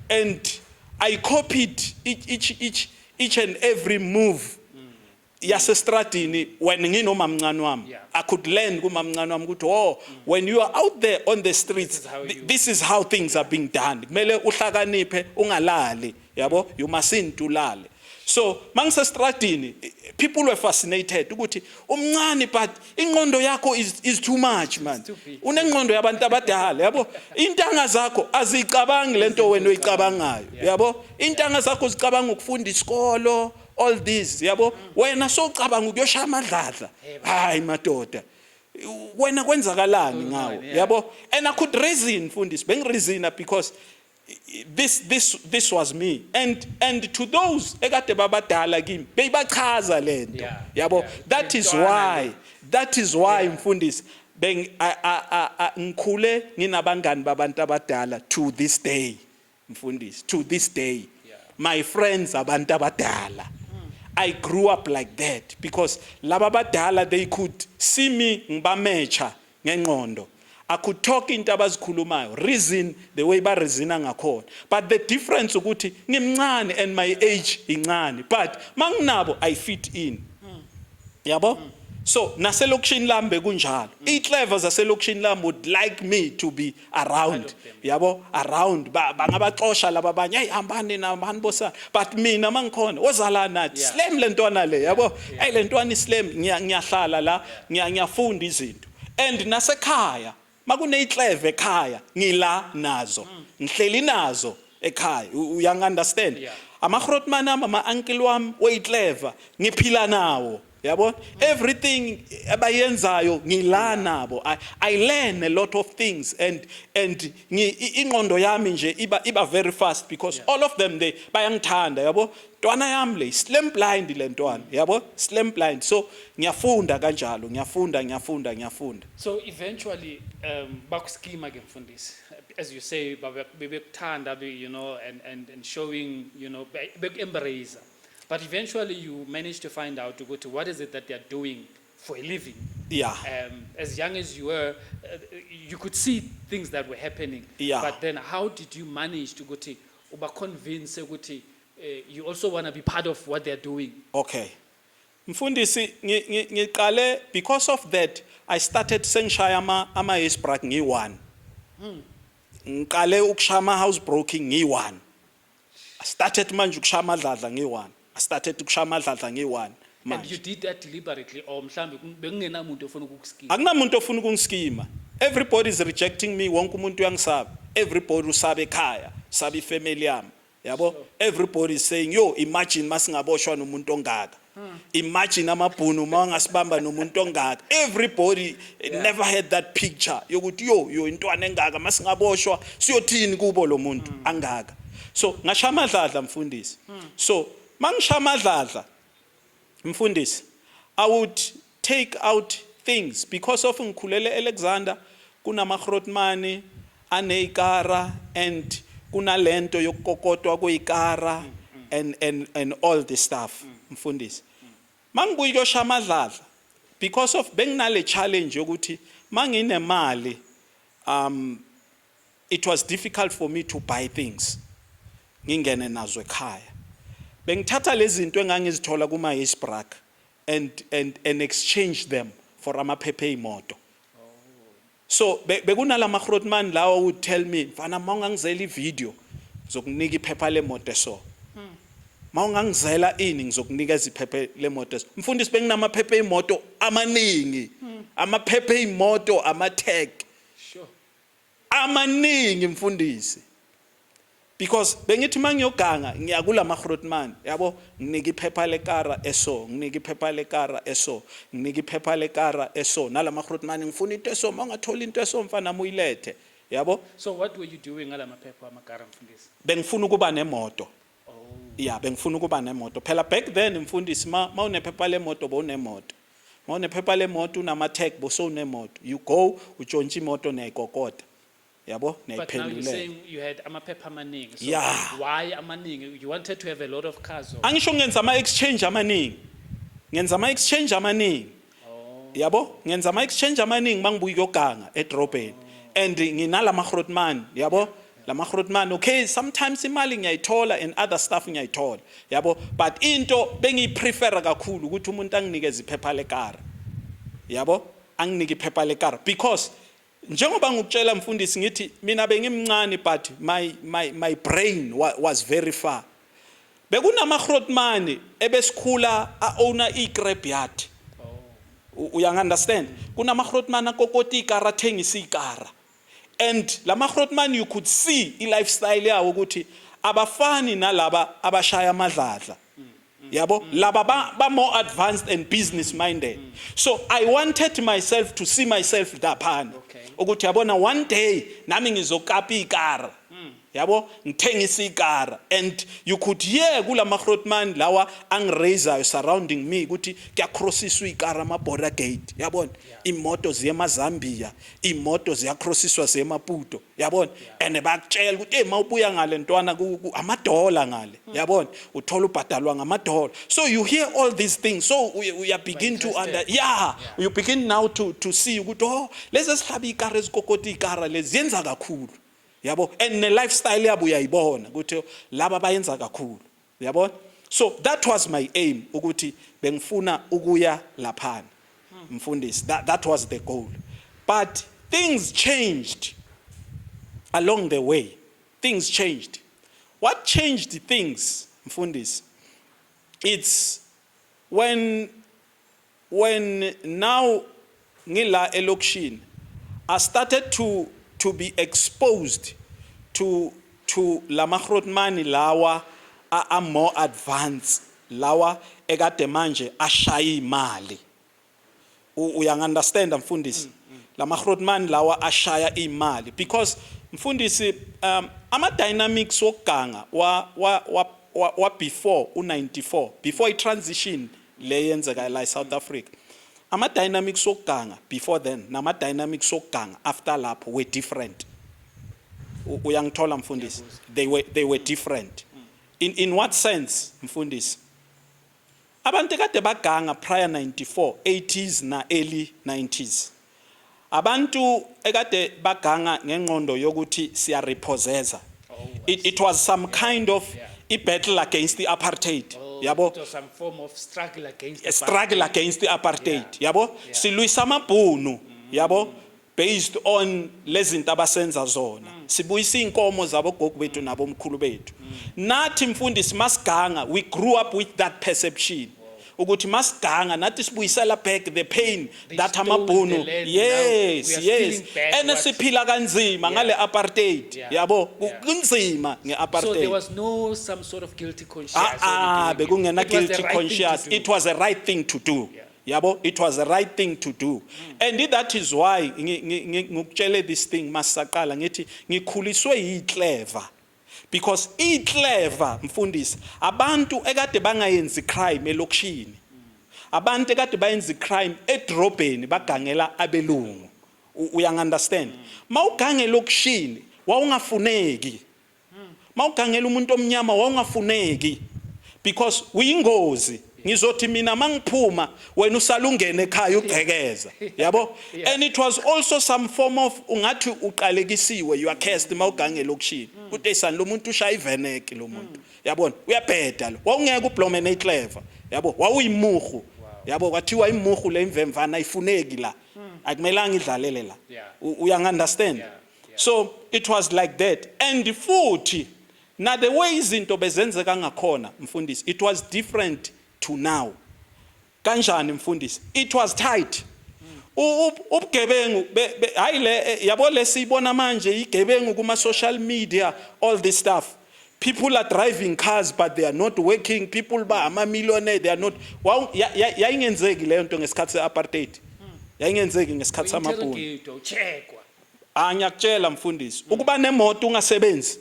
and I copied each and every move yasestradini when nginomamncane wami. I could learn kumamncane wami ukuthi oh, when you are out there on the streets, this is how things are being done. Kumele uhlakaniphe ungalali, yabo, you mustn't ulale. So mangisestradini, people were fascinated ukuthi umncane but ingqondo yakho is too much, man. Unengqondo yabantu abadala, yabo. Intanga zakho azicabangi lento wena oyicabangayo, yabo. Intanga zakho zicabanga ukufunda isikolo, all this, yabo. Wena socabanga ukuyosha amadladla. Hayi madoda. Wena kwenzakalani ngawo, yabo. And I could reason mfundisi, bengireasona because this was me, and to those ekade babadala kimi beyibachaza lento, yabo. That is why mfundisi ngikhule nginabangani babantu abadala to this day, mfundisi, to this day. My friends abantu abadala, I grew up like that because laba badala they could see me ngibamecha ngengqondo. I could talk into abazikhulumayo, reason the way ba reasona ngakhona. But the difference ukuthi ngimncane and my age incane, but manginabo I fit in. Yabo? So naselokishini lami bekunjalo. Iclever zaselokishini lami would like me to be around. Yabo? Around. Bangabaxosha laba abanye, hey hambani na mani bosa. But mina mangikhona ozala nathi slam lentwana le, yabo? Hey lentwana islam ngiyahlala la, ngiyafunda izinto. And nasekhaya makuneyicleve ekhaya ngila nazo, ngihleli nazo ekhaya. Uyang understand? Amagrotman ami, ama-uncle wami weyicleve ngiphila nawo, yabo. Everything abayenzayo ngila nabo. I learn a lot of things, and ingqondo yami nje iba very fast because all of them they bayangithanda, yabo. Ntwana yami le slam blind le ntwana, yabo, slam blind. So ngiyafunda kanjalo, ngiyafunda. So eventually bakuskima ke mfundisi, as you say bebekuthanda, you know, and showing, you know, embrace. But eventually you managed to find out to go to what is it that they are doing for a living. Yeah. As young as you were, you could see things that were happening. Yeah. But then how did you manage to go to uba convince ukuthi you also want to be part of what they're doing? Okay. Mfundisi ngiqale because of that I started sengishaya ama housebreak ngi1. Ngiqale ukushaya ama housebreaking ngi1. I started manje ukushaya amadladla ngi1. I started ukushaya amadladla ngi1. And you did that deliberately or mhlambe bekungenamuntu ofuna ukukuskima? Akunamuntu ofuna ukungiskima. Everybody is rejecting me, wonke umuntu uyangisaba. Everybody usabe ekhaya, sabe ifamily yami. Yabo? Everybody is saying, yo, imagine masingaboshwa nomuntu ongaka. Imagine amabhunu mangasibamba nomuntu ongaka. Everybody never had that picture. Yokuthi yo intwana engaka masingaboshwa siyothini kubo lo muntu angaka. So ngashaya amadladla mfundisi. So mangishaya amadladla mfundisi, I would take out things because of ngikhulele Alexander kunamagrotmani aneikara and kunalento yokukokotwa kweikara and all this stuff mfundisi. Mangibuye ukuyoshaya amadladla because of benginale challenge yokuthi manginemali it was difficult for me to buy things ngingene nazo ekhaya. Bengithatha lezi zinto engangizithola kuma housebreak and exchange them for amaphephe imoto. So bekunala magrotman lawo would tell me mfana mawungangizela ivideo ngizokunika iphepha lemoto so. Mawungangizela ini ngizokunikeza iphepha lemoto. Mfundisi benginamaphephe imoto amaningi. Amaphephe imoto ama-tag. Sure. Amaningi mfundisi. Because bengithi mangiyoganga ngiyakula magrotman, yabo, nginika iphepha lekara eso, nginika iphepha lekara eso, nginika iphepha lekara eso. Nala magrotman ngifuna into eso, mangathola into eso mfana muyilethe, yabo. So what were you doing ngala maphepha amakara mfundisi? Bengifuna ukuba nemoto. Yeah, bengifuna ukuba nemoto. Phela back then mfundisi ma unephepha lemoto bowunemoto. Mawunephepha lemoto unama-tag bosowunemoto. You go utshontsha imoto niyayikokota. Yabo But now you're niyayiphendulela. saying you had amaphepha amaningi. So Yeah. why amaningi? You wanted to have a lot of cars. Or? Angisho ngenza ama-exchange amaningi. Ngenza ama-exchange amaningi. Yabo ngenza ama-exchange amaningi mangibuya ukuyoganga edrobheni. And nginala ma-grootman, yabo? La ma-grootman, okay, sometimes imali ngiyayithola and other stuff ngiyayithola. Yabo? But into bengiyiprefera kakhulu ukuthi umuntu anginikeze iphepha lekara. Yabo? Anginike iphepha lekara because njengoba ngikutshela mfundisi ngithi mina bengimncane but my brain was very far. Bekunama-grootman ebesikhula a-owner i-scrapyard. Uyang understand? Kunama-grootman akokota ikara athengisa ikara. And lama-grootman you could see i-lifestyle yawo ukuthi abafani nalaba abashaya amadladla. Yabo laba ba more advanced and business minded. So I wanted myself to see myself daphana. Ukuthi yabona one day nami ngizokapa ikara. Yabo ngithengisa ikara and you could hear kula ma-grootman lawa angiraisayo surrounding me ukuthi kuyacrossiswa ikara ama-border gate. Yabona imoto ziya eMazambia, imoto ziyacrossiswa ziya eMaputo. Yabona and bakutshela ukuthi mawubuya ngale ntwana amadola ngale. Yabona uthola ubhadalwa ngamadola. So you hear all these things, so we are begin to you begin now to see ukuthi oh lezi sihlaba ikara ezikokota ikara lezi yenza kakhulu. Yabo and the lifestyle yabo uyayibona ukuthi laba bayenza kakhulu. Yabo so that was my aim ukuthi bengifuna ukuya laphana. Mfundisi that was the goal. But things changed along the way. Things changed. What changed things, mfundisi? It's when now ngila elokishini I started to be exposed to lama-grootman lawa are more advanced, lawa ekade manje ashaya imali. Uyang understand mfundisi? Lama-grootman lawa ashaya imali because mfundisi ama dynamics wokuganga wa before u94 before I-transition le yenzeka la South Africa. Ama dynamics wokuganga before then nama dynamics wokuganga after lapho were different. Uyangithola mfundisi? They were different. In what sense mfundisi? Abantu kade baganga prior 94, 80s na early 90s. Abantu ekade baganga ngengqondo yokuthi siya repossessa. It was some kind of a battle against the apartheid. Yabo it was some form of struggle against the apartheid. Yabo silwisa amabhunu. Yabo based on lezinto abasenza zona. Sibuyisa inkomo zabo gogo bethu nabo mkhulu bethu. Nathi mfundisi masiganga we grew up with that perception. Ukuthi masiganga nathi sibuyisela back the pain that amabhunu. Yes. And siphila kanzima ngale apartheid. Yabo kunzima ngeapartheid. So there was no some sort of guilty conscience. Bekungena guilty conscience. It was the right thing to do. Yabo it was the right thing to do. And that is why ngikutshele this thing masaqala ngithi ngikhuliswe yiclever. Because iclever mfundisi abantu ekade bangayenzi crime elokishini. Abantu ekade bayenza crime edrobheni bagangela abelungu. Uyang understand? Mawugange elokishini wawungafuneki. Mawugangela umuntu omnyama wawungafuneki because uyingozi. Ngizothi mina mangiphuma wena usalungene ekhaya ugcekeza. Yabo? And it was also some form of ungathi uqalekisiwe you are cursed mawugange elokishini. Uthi esani lo muntu ushaya iveneki lo muntu. Yabona? Uyabheda lo. Wawungeke ublome clever. Yabo? Wawuyimuhu. Yabo kwathiwa imuhu le imvemvana ayifuneki la. Akumelanga idlalele la. Uyang understand? So it was like that. And futhi na the way izinto bezenzeka ngakhona mfundisi it was different to now. Kanjani mfundisi? It was tight. Ubugebengu hayi le yabo lesibona manje igebengu kuma social media all this stuff. People are driving cars but they are not working. People ba ama-millionaire they are not. Wow yayingenzeki leyo nto ngesikhathi se-apartheid. Yayingenzeki ngesikhathi samabhunu. Ngiyakutshela mfundisi ukuba nemoto ungasebenzi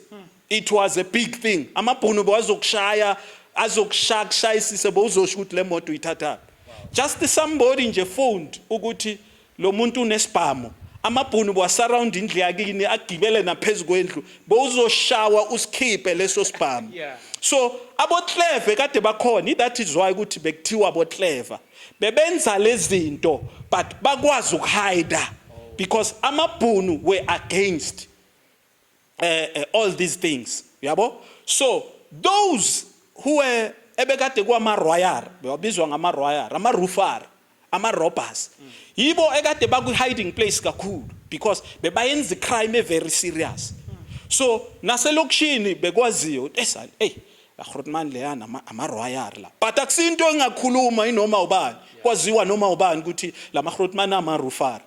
it was a big thing. Amabhunu bazokushaya azokushayisise bozosho ukuthi le moto uyithatha. Just somebody nje phoned ukuthi lo muntu unesibhamu. Amabhunu bwasurround indlu yakini agibele naphezulu kwendlu bowuzoshawa usikhiphe leso sibhamu. So abo clever kade bakhona, that is why ukuthi bekuthiwa abo clever. Bebenza lezinto but bakwazi ukuhide because amabhunu were against all these things. Yabo? So those who were ebekade kwama royal, bewabizwa ngama royal, ama roofer, ama robbers. Yibo ekade baku hiding place kakhulu because bebayenza crime very serious. So naselokishini bekwaziyo esal akhotman leyana ama royal la. But akusinto engakhuluma inoma ubani. Kwaziwa noma ubani ukuthi la makhotman ama roofer.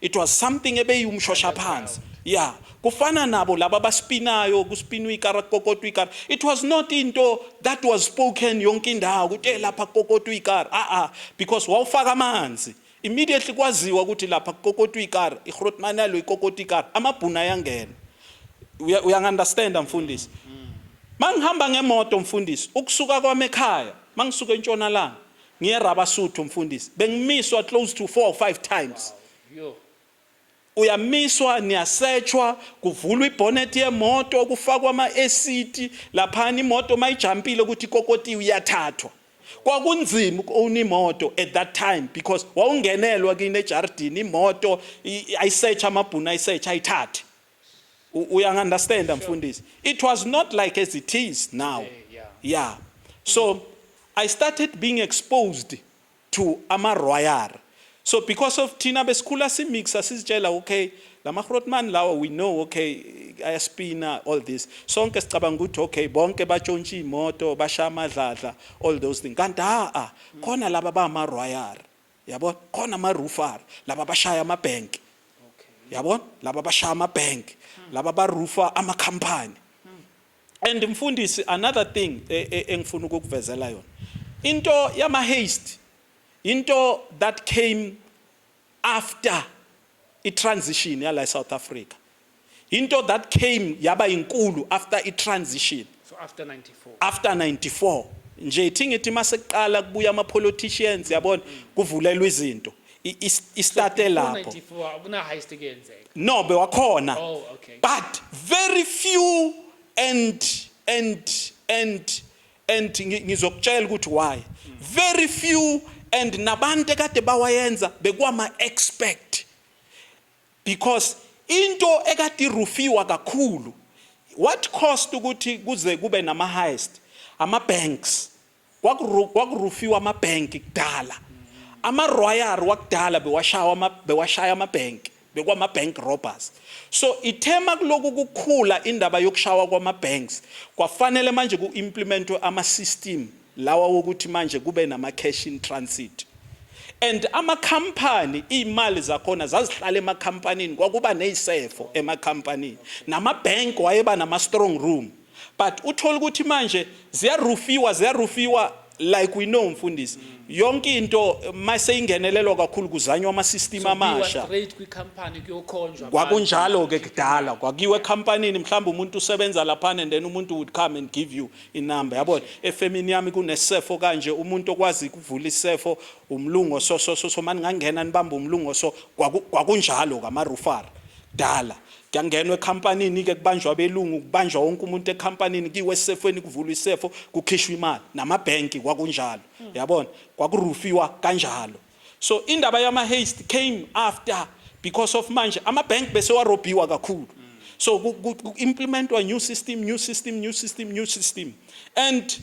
It was something ebeyumshosha phansi. Yeah. Kufana nabo laba baspinayo kuspinwa ikara kokotwa ikara. It was not into that was spoken yonke indawo ukuthi lapha kokotwa ikara. Because wawufaka amanzi immediately kwaziwa ukuthi lapha kokotwa ikara igrotman yalo ikokotwa ikara amabhuna ayangena. Uyangunderstand mfundisi? Mangihamba ngemoto mfundisi ukusuka kwami ekhaya mangisuka entshonalanga ngiye Rabasuthu mfundisi bengimiswa close to 4 or 5 times. Uyamiswa niyasetshwa kuvulwa ibonnet yemoto kufakwa ama-acid laphana imoto mayijampile ukuthi kokoti uyathathwa. Kwakunzima uku-own imoto at that time because wawungenelwa kini ejardini imoto ayisearch amabhunu ayisearch ayithathe. Uyangunderstand mfundisi? It was not like as it is now. Yeah. So I started being exposed to ama royal. So because of Tina Beskula si mix asizitshela okay la mahrotman lawa we know okay ayaspina all this sonke sicabanga ukuthi okay bonke batshontsha imoto bashaya amadladla all those things kanti khona laba bama royal yabo khona ama roofer laba bashaya ama bank yabo laba bashaya ama bank laba ba roofer ama company. And mfundisi another thing engifuna ukukuvezela yona into yama haste into that came after a transition yala South Africa. Into that came yaba inkulu after a transition. So after 94. After 94. Nje ithingithi maseqala kubuya ama politicians yabona kuvulelwa izinto. Istarte lapho. 94 akuna heist againzeka. No bewakhona. Oh okay. But very few and ngizokutshela ukuthi why. Very few and nabante kade bawayenza bekwama expect because into ekade rufiwa kakhulu what cost ukuthi kuze kube nama heist ama banks kwakurufiwa ama bank kudala ama royal wakudala bewashaya ama bank bekwama bank robbers. So ithema kuloku kukhula indaba yokushawa kwama banks kwafanele manje ku implement ama system lawa wokuthi manje kube nama cash in transit. And ama company imali zakhona zazihlala ema companyini kwakuba nezisefo ema company nama bank wayeba nama strong room but uthola ukuthi manje ziyarufiwa like we know mfundisi yonke into mase ingenelelwa kakhulu kuzanywa ama system amasha straight kwi company kuyokhonjwa kwakunjalo ke kudala kwakiwe companyini mhlawumbe umuntu usebenza lapha and then umuntu would come and give you a number yabona efemini yami kunesefo kanje umuntu okwazi ukuvula isefo umlungu so manje ngangena nibamba umlungu so kwakunjalo kama roofer dala kuyangenwa ecompanyini ke kubanjwa belungu kubanjwa wonke umuntu ecompanyini kiwe esefweni kuvulwa isefo kukhishwa imali nama bank kwakunjalo yabona kwakurufiwa kanjalo. So indaba yama haste came after because of manje ama bank bese warobiwa kakhulu. So ku implement a new system and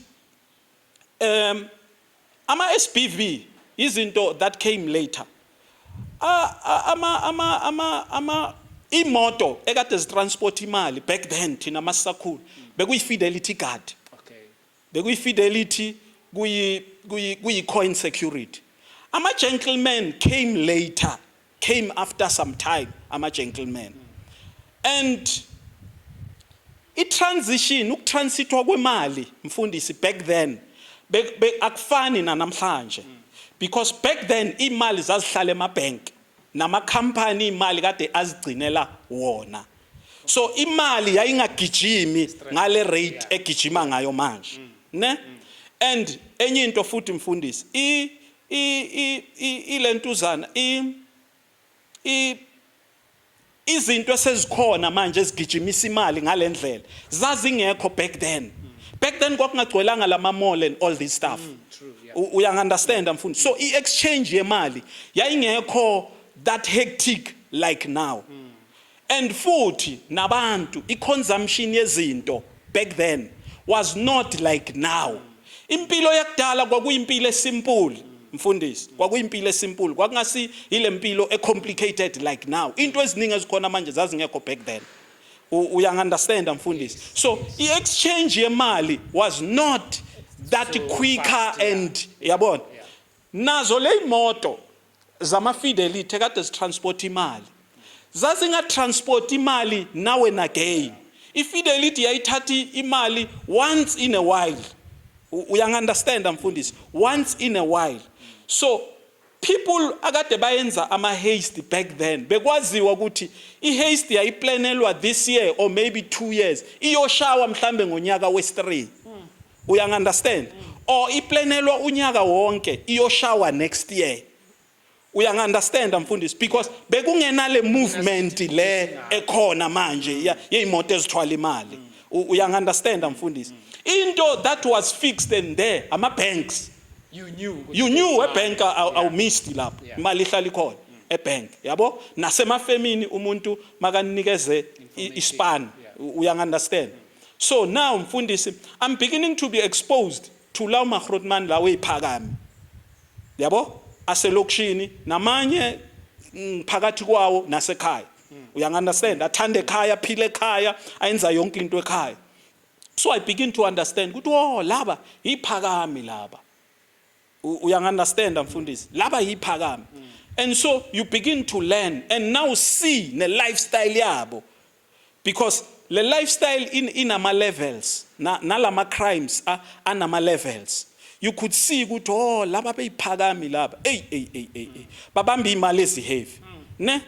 ama SPV izinto that came later imoto ekade zitransport imali back then thina masisakhulu bekuyi fidelity card. Okay. Bekuyi fidelity kuyi coin security. Ama gentlemen came after some time ama gentlemen. And i-transition ukutransitwa kwemali mfundisi back then akufani namhlanje because back then imali zazihlala ema bank nama company imali kade azigcinela wona. So imali yayingagijimi ngale rate egijima ngayo manje ne and enye into futhi mfundisi ilentuzana izinto esezikhona manje ezigijimisa imali ngalendlela zazingekho back then. Back then kwakungagcwelanga lama mall and all this stuff. True, yeah. Uyangunderstand mfundi? So exchange yemali yayingekho that hectic like now. And futhi nabantu consumption yezinto back then was not like now. Impilo yakudala kwakuyimpilo esimple. Mfundisi, kwakuyimpilo esimple. Kwakungasi ile mpilo complicated like now. Into eziningi ezikhona manje zazingekho back then. Uyangunderstand mfundisi? So exchange yemali was not that so quicker fast, and yabona. Nazo le moto zama Fidelity kade zitransport imali. Zazinga transport imali now and again. Ifidelity yayithatha imali once in a while. Uyangunderstand mfundisi? Once in a while. So people akade bayenza ama haste back then. Bekwaziwa ukuthi I haste yayiplanelwa this year or maybe 2 years. Iyoshawa mhlambe ngonyaka we3. Uyangunderstand? Or iplanelwa unyaka wonke iyoshawa next year. Uyangunderstand mfundisi? Because bekungenale movement le ekhona manje yeimoto ezithwala imali. Uyangunderstand mfundisi? Into that was fixed and there ama banks. You knew a bank aw missed lapho. Imali ihlala ikhona ebank. Yabo? Nasemafemini umuntu makanikeze ispan. Uyangunderstand? So now mfundisi, I'm beginning to be exposed to lawo magrotman lawo ephakami. Yabo? Aselokishini namanye phakathi kwawo nasekhaya. Uyangunderstand? Athanda ekhaya, phile ekhaya, ayenza yonke into ekhaya. So I begin to understand ukuthi oh laba iphakami laba. Uyangunderstand mfundisi? Laba iphakami. And so you begin to learn and now see the lifestyle yabo. Because the lifestyle in ama levels, nalama crimes anama levels. You could see ukuthi oh laba beyiphakami laba babamba imali eziheavy ne,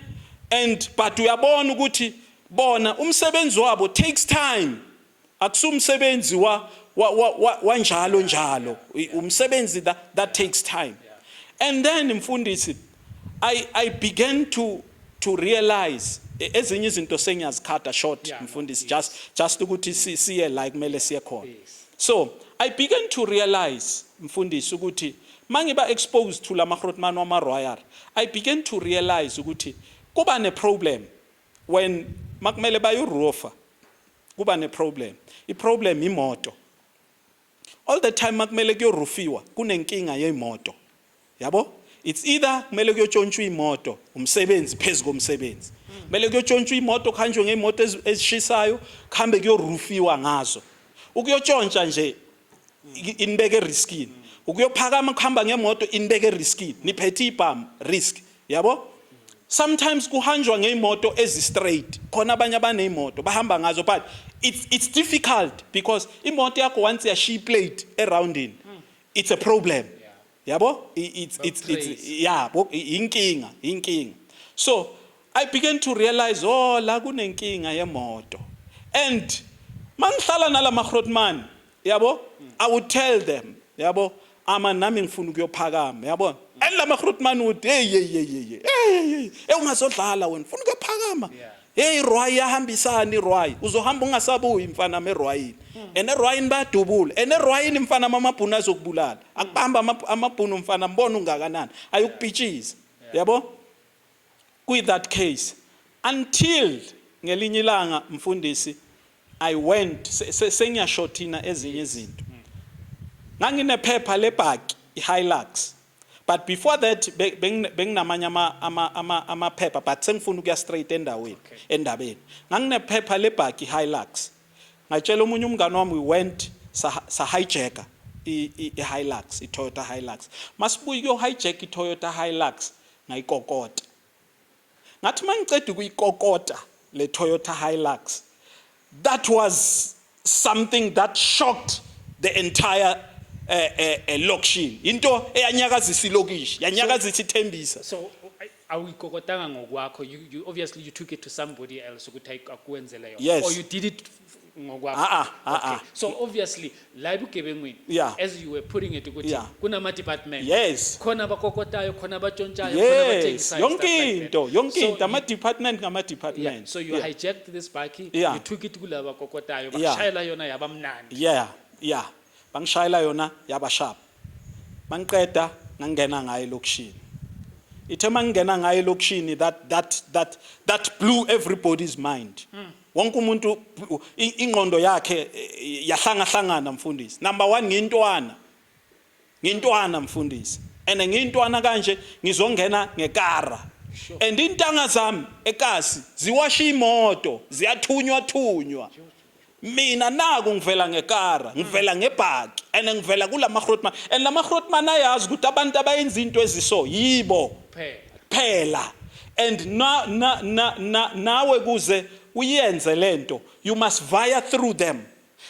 and but uyabona ukuthi bona umsebenzi wabo takes time. Akusumsebenzi wa njalo njalo, umsebenzi that takes time. And then mfundisi I began to realize ezinye izinto sengiyazikhatha short mfundisi just ukuthi siye like kumele siye khona. So I began to realize mfundisi ukuthi mangiba exposed to la magrotman wama royal, I began to realize ukuthi kuba ne problem when makumele bayorufa, kuba ne problem. I-problem imoto. All the time makumele kuyorufiwa kunenkinga yemoto. Yabo? It's either kumele kuyotshontshwa imoto, umsebenzi phezulu komsebenzi. Kumele kuyotshontshwa imoto kuhanjwe ngeimoto ezishisayo, kuhambe kuyorufiwa ngazo. Ukuyotshontsha nje inibeke riskini. Ukuyophakama kuhamba ngemoto inibeke riskini. Niphethe ibhamu risk. Yabo? Sometimes kuhanjwa ngeimoto ezi straight. Khona abanye abaneimoto bahamba ngazo, but it's difficult because imoto yakho once yashiya plate around in. It's a problem. Yabo? It's yabo inkinga. So I began to realize oh la kunenkinga yemoto. And mangihlala nala magrotman, yabo, I would tell them, yabo, ama nami ngifuna ukuyophakama, yabo. And la magrotman would hey ungazodlala wena ufuna ukuyophakama. Hey rwayi yahambisana irwayi, uzohamba ungasabuyi mfana merwayini. Enerwayini badubula, enerwayini mfana amabhunu azokubulala. Akubamba amabhunu mfana mbona ungakanani, ayukupitshisa. Yabo? With that case until ngelinye ilanga mfundisi I went sengiyashothina ezinye izinto. Nganginephepha lebhaki iHilux. But before that benginamanye amaphepha but sengifuna ukuya straight endabeni. Nganginephepha lebhaki iHilux. Ngatshela umunye umngane wami we went sa hijacker iHilux, iToyota Hilux. Masibuye kuyo hijack iToyota Hilux ngayikokota. Ngathi mangicede ukuyikokota le Toyota Hilux, that was something that shocked the entire location. Into eyanyakazisa ilokishi, yanyakazisa ithembisa. So awuyikokotanga ngokwakho, you obviously you took it to somebody else ukuthi akuwenzele yona. Yes. Or you did it Okay. So obviously, Yeah. as you were putting it, Yeah. kunama department. Yes. Khona bakokotayo, khona batshontshayo, khona Yes, bathengisayo, stuff like that. yonke So ama you- department ngama Yeah, department. so you hijacked this baki, Yeah. you took it kulaba kokotayo, Yeah. bashayela yona yaba mnandi. Yeah. Bangishayela yona yaba sharp. Mangiqeda ngangena ngayo elokishini. Ithe mangena ngayo elokishini that blew everybody's mind. Wonke umuntu ingqondo yakhe yahlangana mfundisi. Number 1 ngintwana mfundisi. And ngintwana kanje ngizongena ngekara. Sure. And intanga zami ekasi ziwasha imoto, ziyathunywa. Mina naku ngivela ngekara, ngivela ngebhaki, and ngivela kulama grootman. And lama grootman ayazi ukuthi abantu abayenza into eziso yibo phela. And nawe kuze uyenze lento, you must via through them.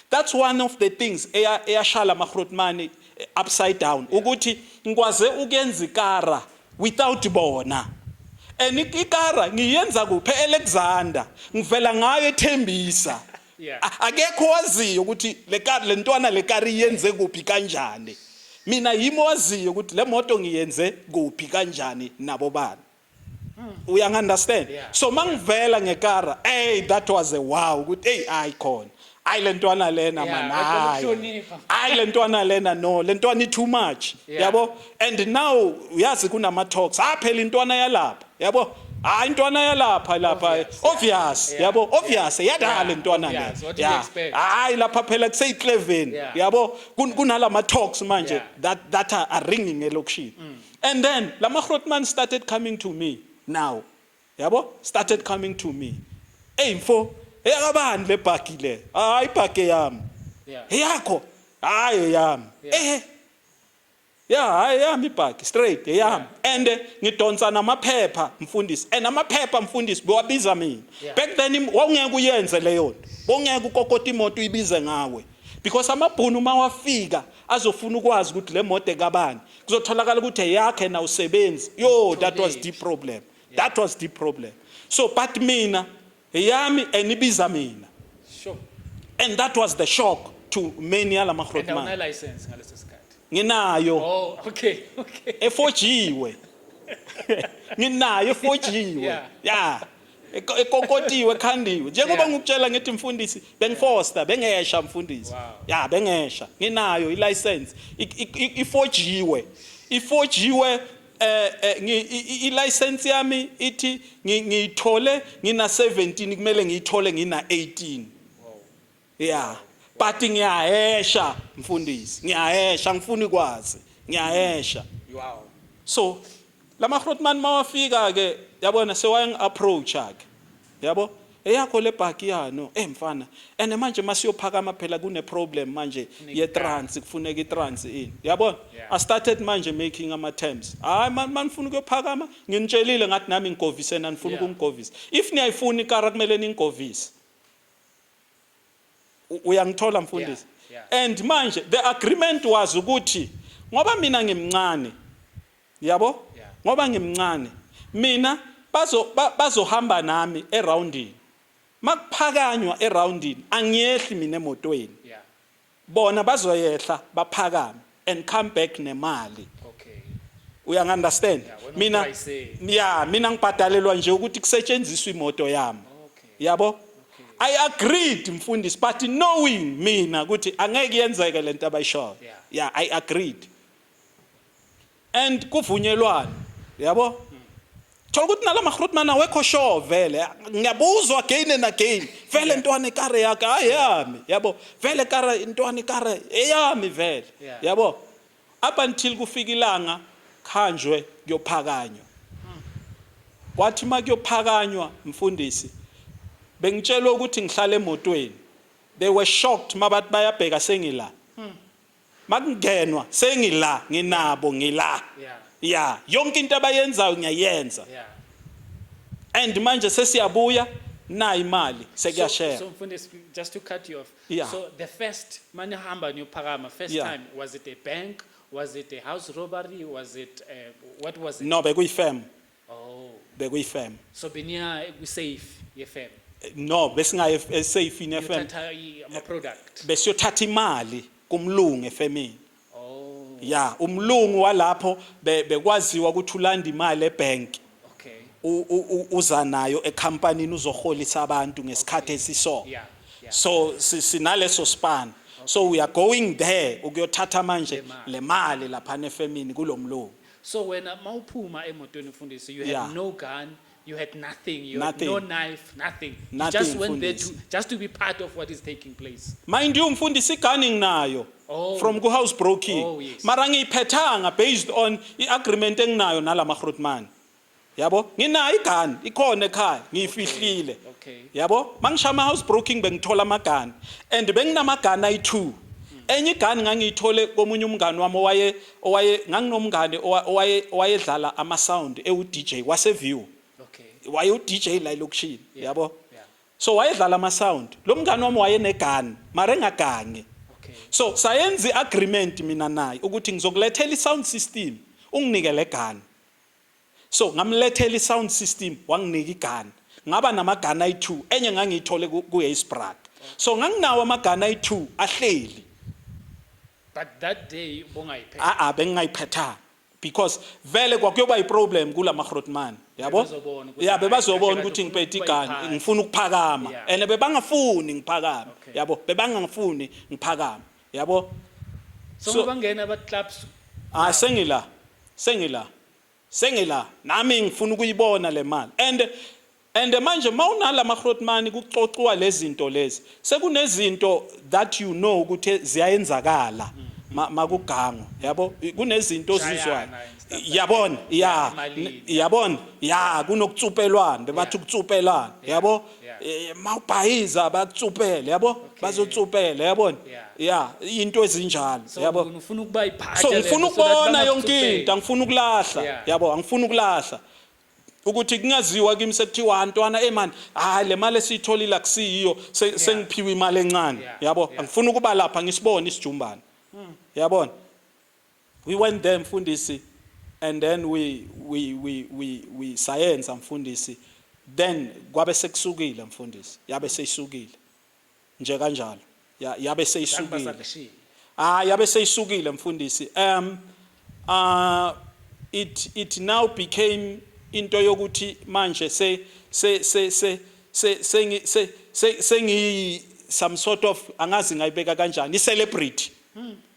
That's one of the things eyashala ama grootman upside down. Ukuthi ngikwaze ukuyenza ikara without bona. And ikara ngiyenza kuphi Alexander, ngivela ngayo eThembisa. Yeah. Akekho waziyo ukuthi le ntwana le kari yenze kuphi kanjani. Mina yimi waziyo ukuthi le moto ngiyenze kuphi kanjani nabo bani. We understand. Yeah. So mangivela ngekara, hey, that was a wow ukuthi hey icon. Ay le ntwana lena man. Ay le ntwana lena no, le ntwana I too much. Yeah. Yabo? And now uyazi kunama talks. Phela intwana yalapha. Yabo? Intwana yalapha. Obvious. Yeah. Yabo? Obvious. Yadala Yeah. intwana le. Obvious. What do you expect? Lapha phela kuseyikleveni. Yeah. Yabo? Kunalama talks manje Yeah. that are ringing elokishini. And then lama grootman started coming to me now. Yabo? Started coming to me. Hey mfo, eyakabani le bhaki le? Hayi ibhaki yami. Yeah. Eyakho? Hayi yami. Yeah. Hayi yami ibhaki straight eyami. And ngidonsa namaphepha mfundisi. And amaphepha mfundisi bewabiza mina. Yeah. Back then wawungeke uyenze leyo nto. Wawungeke ukokota imoto uyibize ngawe. Because amabhunu mawafika azofuna ukwazi ukuthi le moto ekabani. Kuzotholakala ukuthi eyakhe na usebenzi. Yo, that was the problem. Yeah. That was the problem. So but mina eyami enibiza mina. Sure. And that was the shock to many alama And awuna grootman. license ngaleso sikhathi. Nginayo Oh, okay. efojiwe. Nginayo efojiwe. Yeah. Ekokotiwe ekhandiwe. Njengoba Yeah. ngikutshela ngithi mfundisi bengifoster bengesha mfundisi. Wow. Bengesha. Nginayo ilicense. Ifojiwe. Ifojiwe ilicense yami ithi ngiyithole ngina 17 kumele ngiyithole ngina 18. Wow. Yeah. But ngiyahesha mfundisi. Ngiyahesha ngifuni kwazi. Ngiyahesha. Wow. So lama grootman mawafika ke yabona sewayeng approach ke. Yabo? Eyakho le bhaki yano mfana. And manje masiyophakama phela kune problem manje ye trans kufuneka I trans in. Yabona? Yeah. I started manje making ama terms. Hayi man ngifuna ukuyophakama nginitshelile ngathi nami ngigovise na ngifuna ukungigovisa. If niyayifuna ikara kumele ningigovise. Uyangithola mfundisi. Yeah. And manje the agreement was ukuthi ngoba mina ngimncane. Yabo? Yeah. Ngoba ngimncane. Mina bazohamba nami eroundini. Makuphakanywa eroundini angiyehli mina emotweni. Yeah. Bona bazoyehla baphakame and come back nemali. Okay. Understand? Yeah, mina ngibhadalelwa nje ukuthi kusetshenziswe imoto yami. Okay. Yabo? Okay. I agreed mfundisi but knowing mina ukuthi angeke yenzeke lento abayishoyo. Yeah, I agreed. And kuvunyelwana. Yabo? Thola ukuthi nalama grootman awekho sure vele. Ngiyabuzwa again and again. Vele ntwana ikare yakhe ayami. Yabo? Vele kara ntwana ikare eyami vele. Yabo? Up until kufika ilanga khanjwe kuyophakanywa. Kwathi makuyophakanywa mfundisi bengitshelwe ukuthi ngihlale emotweni. They were shocked mabathi bayabheka sengila. Makungenwa sengila nginabo ngila. Yeah, yonke into abayenzayo ngiyayenza. Yeah. And manje sesiyabuya na imali sekuyashare. So mfundisi, just to cut you off. Yeah. So the first manihamba niyophakama first time, was it a bank? Was it a house robbery? Was it what was it? No, bekuyifirm. Oh. Bekuyifirm. So beniya safe ye firm. no besingaye esafini FM Uthatha ama-product. besiyothatha imali kumlungu efemini. Oh, Ya umlungu walapho bekwaziwa ukuthi ulanda imali ebank okay. uza nayo ecompany uzoholisa abantu ngesikhathi esiso. Yeah, yeah. So sinaleso span. So we are going there ukuyothatha manje le mali lapha nefemini kulomlungu. So when mawuphuma emotweni mfundisi, you had Yeah. no gun, you had nothing, you Nothing. had no knife, nothing. You Nothing, just went there mfundisi. just to be part of what is taking place. Mind you mfundisi igani nginayo Oh. from ku house broking. Oh, yes. Mara ngiyiphethanga based on iagreement enginayo nalama grootman. Yabo nginayo igani ikhona ekhaya ngiyifihlile. Okay. Yabo mangishama house broking bengithola amagani and benginamagani ayi2. Enye igani ngangiyithole komunye umngani wami owaye nganginomngane owayedlala ama sound DJ waseView. Okay. Waye uDJ la elokushini yabo. Yeah. So wayedlala ama sound. Lo mngani wami wayenegani mara engagange. Okay. So sayenza iagreement mina naye ukuthi ngizokulethela isound system unginike legani. So ngamlethela isound system wanginika igani. Ngaba namagani ayi2 enye ngangiyithole kuHaysbrand. So nganginawo amagani ayi2 ahleli. But that day bongayiphethe. Bengayiphethanga because vele kwakuyoba iproblem kulama grootman yabo. Bebazobona ukuthi Yeah, hayi, bebazobona kahle ukuthi kahle ngiphethe ufuna igani ukuba ngifuna ukuphakama Yeah. and bebangafuni ngiphakame Okay. yabo bebangangifuni ngiphakame yabo. So bangena aba clubs. Sengila nami ngifuna ukuyibona le mali and manje mawunala magrootman kuxoxwa lezi zinto lezi sekunezinto that you know ukuthi ziyayenzakala makugango yabo kunezinto ozizwayo yabona yabona ya kunokutsupelwana bebathi ukutsupelana yabo mawubhayiza bakutsupele yabo bazotsupela yabona ya into ezinjalo yabo. Ufuna ukuba iphathe. So ngifuna ukubona yonke into angifuna ukulahla yabo angifuna ukulahla ukuthi kungaziwa kimi sekuthiwa antwana man le mali esitholile akusiyo sengiphiwe imali encane yabo angifuna ukuba lapha ngisibone isijumbana yabona. We went there mfundisi and then we science mfundisi then kwabe sekusukile mfundisi yabe seyisukile nje kanjalo yabe seyisukile yabe seyisukile mfundisi. It now became into yokuthi manje sengi some sort of angazi ngayibeka kanjani celebrity.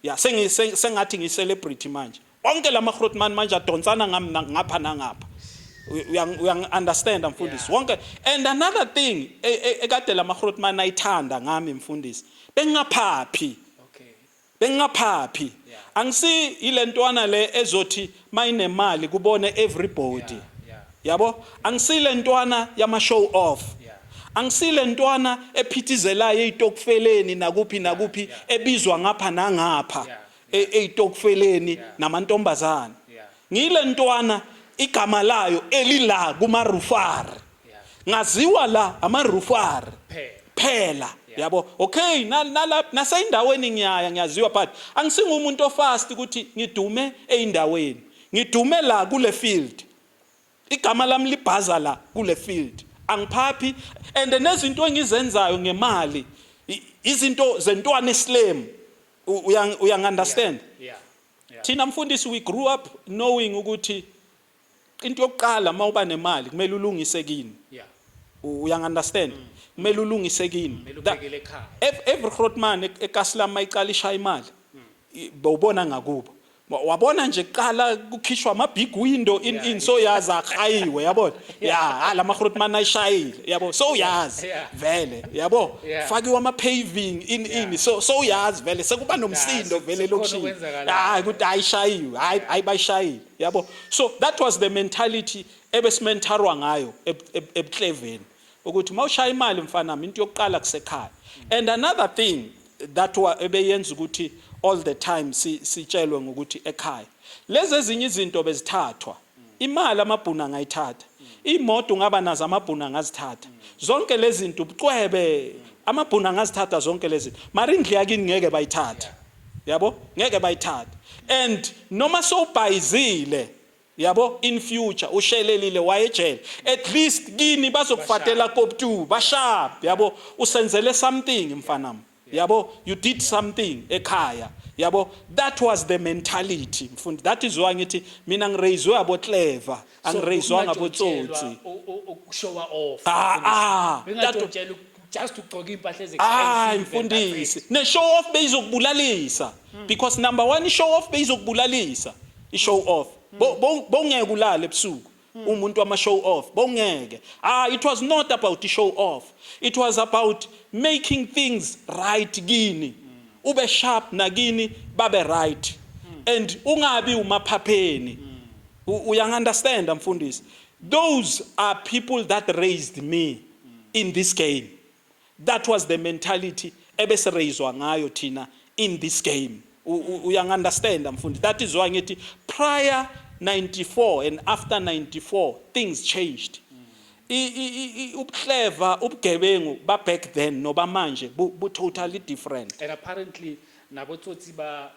Yeah sengathi ngi celebrity manje onke lama grootman manje adonsana ngapha nangapha. Uyang understand mfundisi wonke. And another thing ekade lama grootman ayithanda ngami mfundisi bengaphaphi. Okay. Bengaphaphi. Angisi ilentwana le ezothi mayinemali kubone everybody. Yabo angisile ntwana yama show off. Angisile ntwana ephithizelayo ezitokfeleni nakuphi ebizwa ngapha nangapha ezitokfeleni namantombazana. Ngile ntwana igama layo elila kumarufari. Ngaziwa la amarufari phela yabo. Okay naseyindaweni ngiyaziwa but angisingumuntu ofast ukuthi ngidume eindaweni ngidume la kule field. Igama lami libhaza la kule field angiphaphi and nezinto engizenzayo ngemali izinto zentwana eSlam uyang understand. Thina mfundisi we grew up knowing ukuthi into yokuqala mawuba nemali kumele ulungise kini. Uyang understand kumele ulungise kini. Every grootman eKaSlam mayiqala ishaya imali bawubona ngakubo wabona nje qala kukhishwa ama big window in so yazi akhayiwe yabona la magrootman ayishayile yabo so yazi vele yabo fakiwa ama paving in so yazi vele sekuba nomsindo vele lokushini ukuthi ayishayiwe ayibayishayile yabo. So that was the mentality ebesimentarwa ngayo ebuhleveni ukuthi mawushaya imali mfana nami into yokuqala kusekhaya. And another thing that ebeyenza ukuthi all the time sitshelwe ngokuthi ekhaya lezi ezinye izinto bezithathwa imali amabhuna ngayithatha imoto ngaba nazo amabhuna ngazithatha zonke lezi zinto ubucwebe amabhuna ngazithatha zonke lezi mara indlu yakini ngeke bayithatha yabo ngeke bayithatha. And noma sobhayizile yabo in future ushelelile wayejele at least kini bazokufatela cop 2 bashap yabo usenzele something mfanami yabo you did something ekhaya yabo that was the mentality mfundi that is why ngithi mina ngiraiswe abo clever angiraiswa ngabotsotsi show off that just ugcoka impahla ezexpensive mfundisi ne show off beyizokubulalisa because number 1 show off beyizokubulalisa I show off bongeke ulale ebusuku umuntu ama show off bongeke it was not about the show off it was about making things right kini ube sharp nakini babe right and ungabi umaphapheni uyangiunderstand mfundisi those are people that raised me in this game that was the mentality ebeseraiswa ngayo thina in this game uyangiunderstand mfundisi that is why ngithi prior 94 and after 94 things changed ubuclever ubugebengu ba back then no bamanje bu totally different and apparently nabotsotsi ba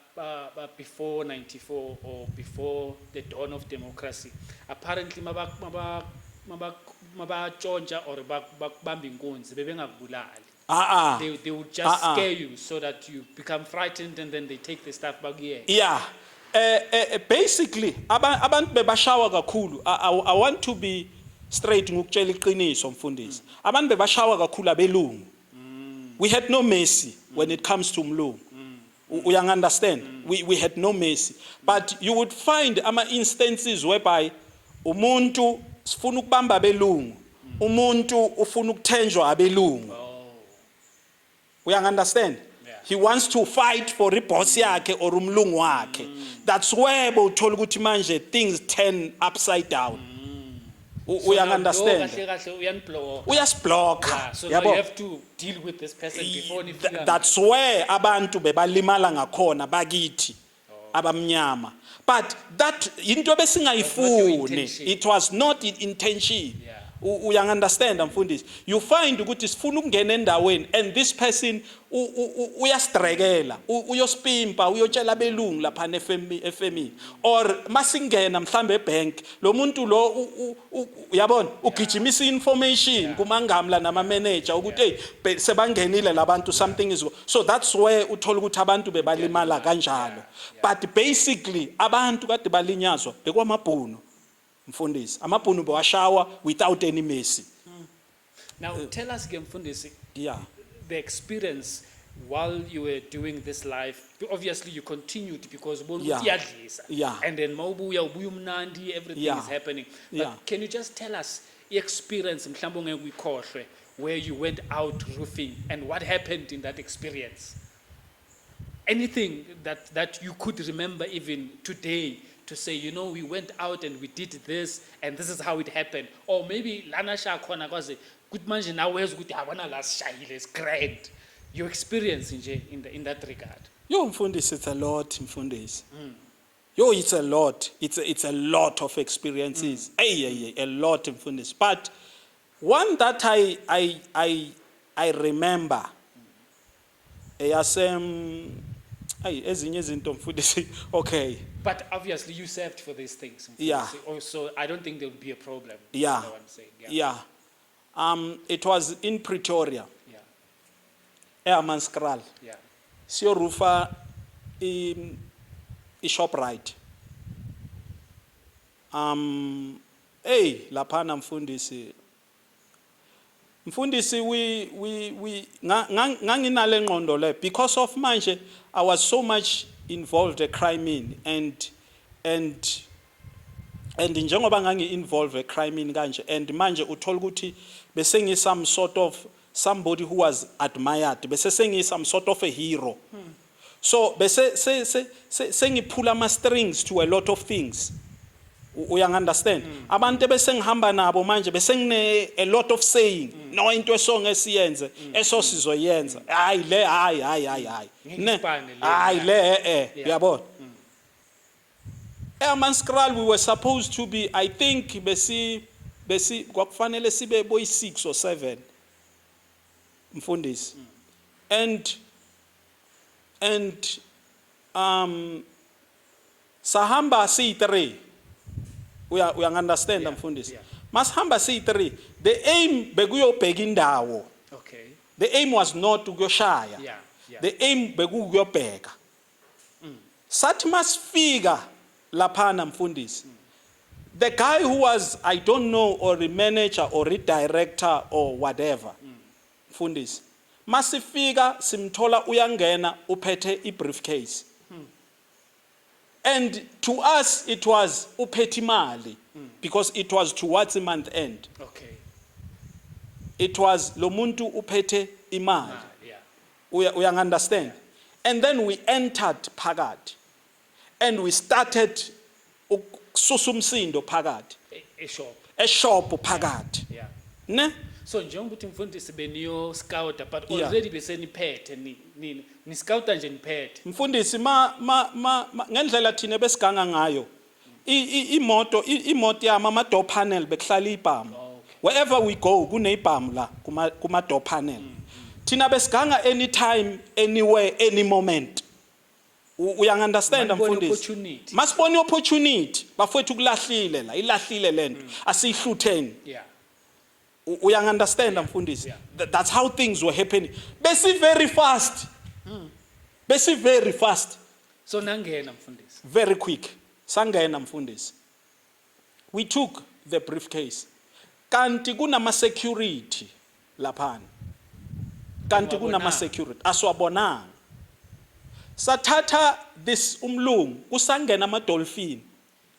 before 94 or before the dawn of democracy apparently mabachonja or bakubamba inkunzi bebengakubulali they would just scare you so that you become frightened and then they take the stuff back here basically abantu bebashawa kakhulu I want to be straight ngokutshela iqiniso mfundisi abantu bebashawa kakhulu abelungu we had no mercy when it comes to umlungu uyangiunderstand we had no mercy but you would find ama instances whereby umuntu sifuna ukubamba abelungu umuntu ufuna ukuthenjwa abelungu uyangiunderstand he wants to fight for iboss yakhe or umlungu wakhe that's where bowuthola ukuthi manje things turn upside down uyangiunderstand uyasiblock so you have to deal with this person before that's where abantu bebalimala ngakhona bakithi abamnyama but that into besingayifuni it was not in intention uyangiunderstand mfundisi you find ukuthi sifuna ukungena endaweni and this person uyastrekela uyospimpa uyotshela belungu lapha neFMI or masingena mhlambe ebank lo muntu lo uyabona ugijimisa information kumangamla nama manager ukuthi hey sebangenile labantu something is so that's where uthola ukuthi abantu bebalimala kanjalo but basically abantu kade balinyazwa bekwamabhuno mfundisi amabhunu bewashawa without any mercy now tell us again mfundisi the experience while you were doing this life obviously you continued because and then mawubuya ubuya umnandi everything is happening but can you just tell us the experience mhlawumbe ongeke uyikhohlwe where you went out roofing and what happened in that experience anything that you could remember even today to say, you know, we went out and we did this and this is how it happened, or maybe lana sha khona kwaze good manje nawe weza ukuthi abana la shayile is grand your experience nje in that regard yo mfundisi it's a lot mfundisi yo it's a lot it's a lot of experiences a lot mfundisi but one that I remember ezinye izinto mfundisi okay but obviously you served for these things so I don't think there would be a problem it was in Pretoria eHammanskraal siyorufa iShoprite laphana mfundisi we nganginale ngqondo le because of manje I was so much involved crime and njengoba ngangi involved crime kanje and manje uthola ukuthi bese ngi some sort of somebody who was admired bese sengi some sort of a hero so bese sengiphula ama strings to a lot of things uyangiunderstand abantu bese ngihamba nabo manje bese ngine a lot of saying no into esonge esiyenze eso sizoyenza hayi le hayi le uyabona eHammanskraal we were supposed to be I think besi kwakufanele sibe boy 6 or 7 mfundisi and sahamba C3 Uyangunderstand mfundisi? Masihamba C3, the aim bekuyobheka indawo. Okay. The aim was not ukuyoshaya. Yeah. The aim bekuyobheka. Sathi masifika laphana mfundisi. The guy who was, I don't know, or a manager or a director or whatever. Mfundisi. Masifika simthola uyangena uphethe i-briefcase. And to us it was uphethe imali because it was towards the month end. Okay. It was lo muntu uphethe imali. Yeah. Uyangunderstand? And then we entered phakathi. And we started ukususa umsindo phakathi. A shop phakathi. Yeah. Ne? So njengoba uthi mfundisi beniyo scouter but already beseniphethe ni scouter nje niphethe. Mfundisi ngendlela thina besiganga ngayo. Imoto yami ama door panel beklala ibhamu. Wherever we go kuneyibhamu la kuma door panel. Thina besiganga anytime anywhere any moment. Uyangunderstand mfundisi? Masibona opportunity bafowethu kulahlile la ilahlile lento asihlutheni. Yeah. Uyangunderstand mfundisi? That's how things were happening. Bese very fast. Bese very fast. So nangena mfundisi. Very quick. Sangena mfundisi. We took the briefcase. Kanti kunama security laphana. Kanti kunama security aswabonanga. Sathatha this umlungu kusangena ama dolphin.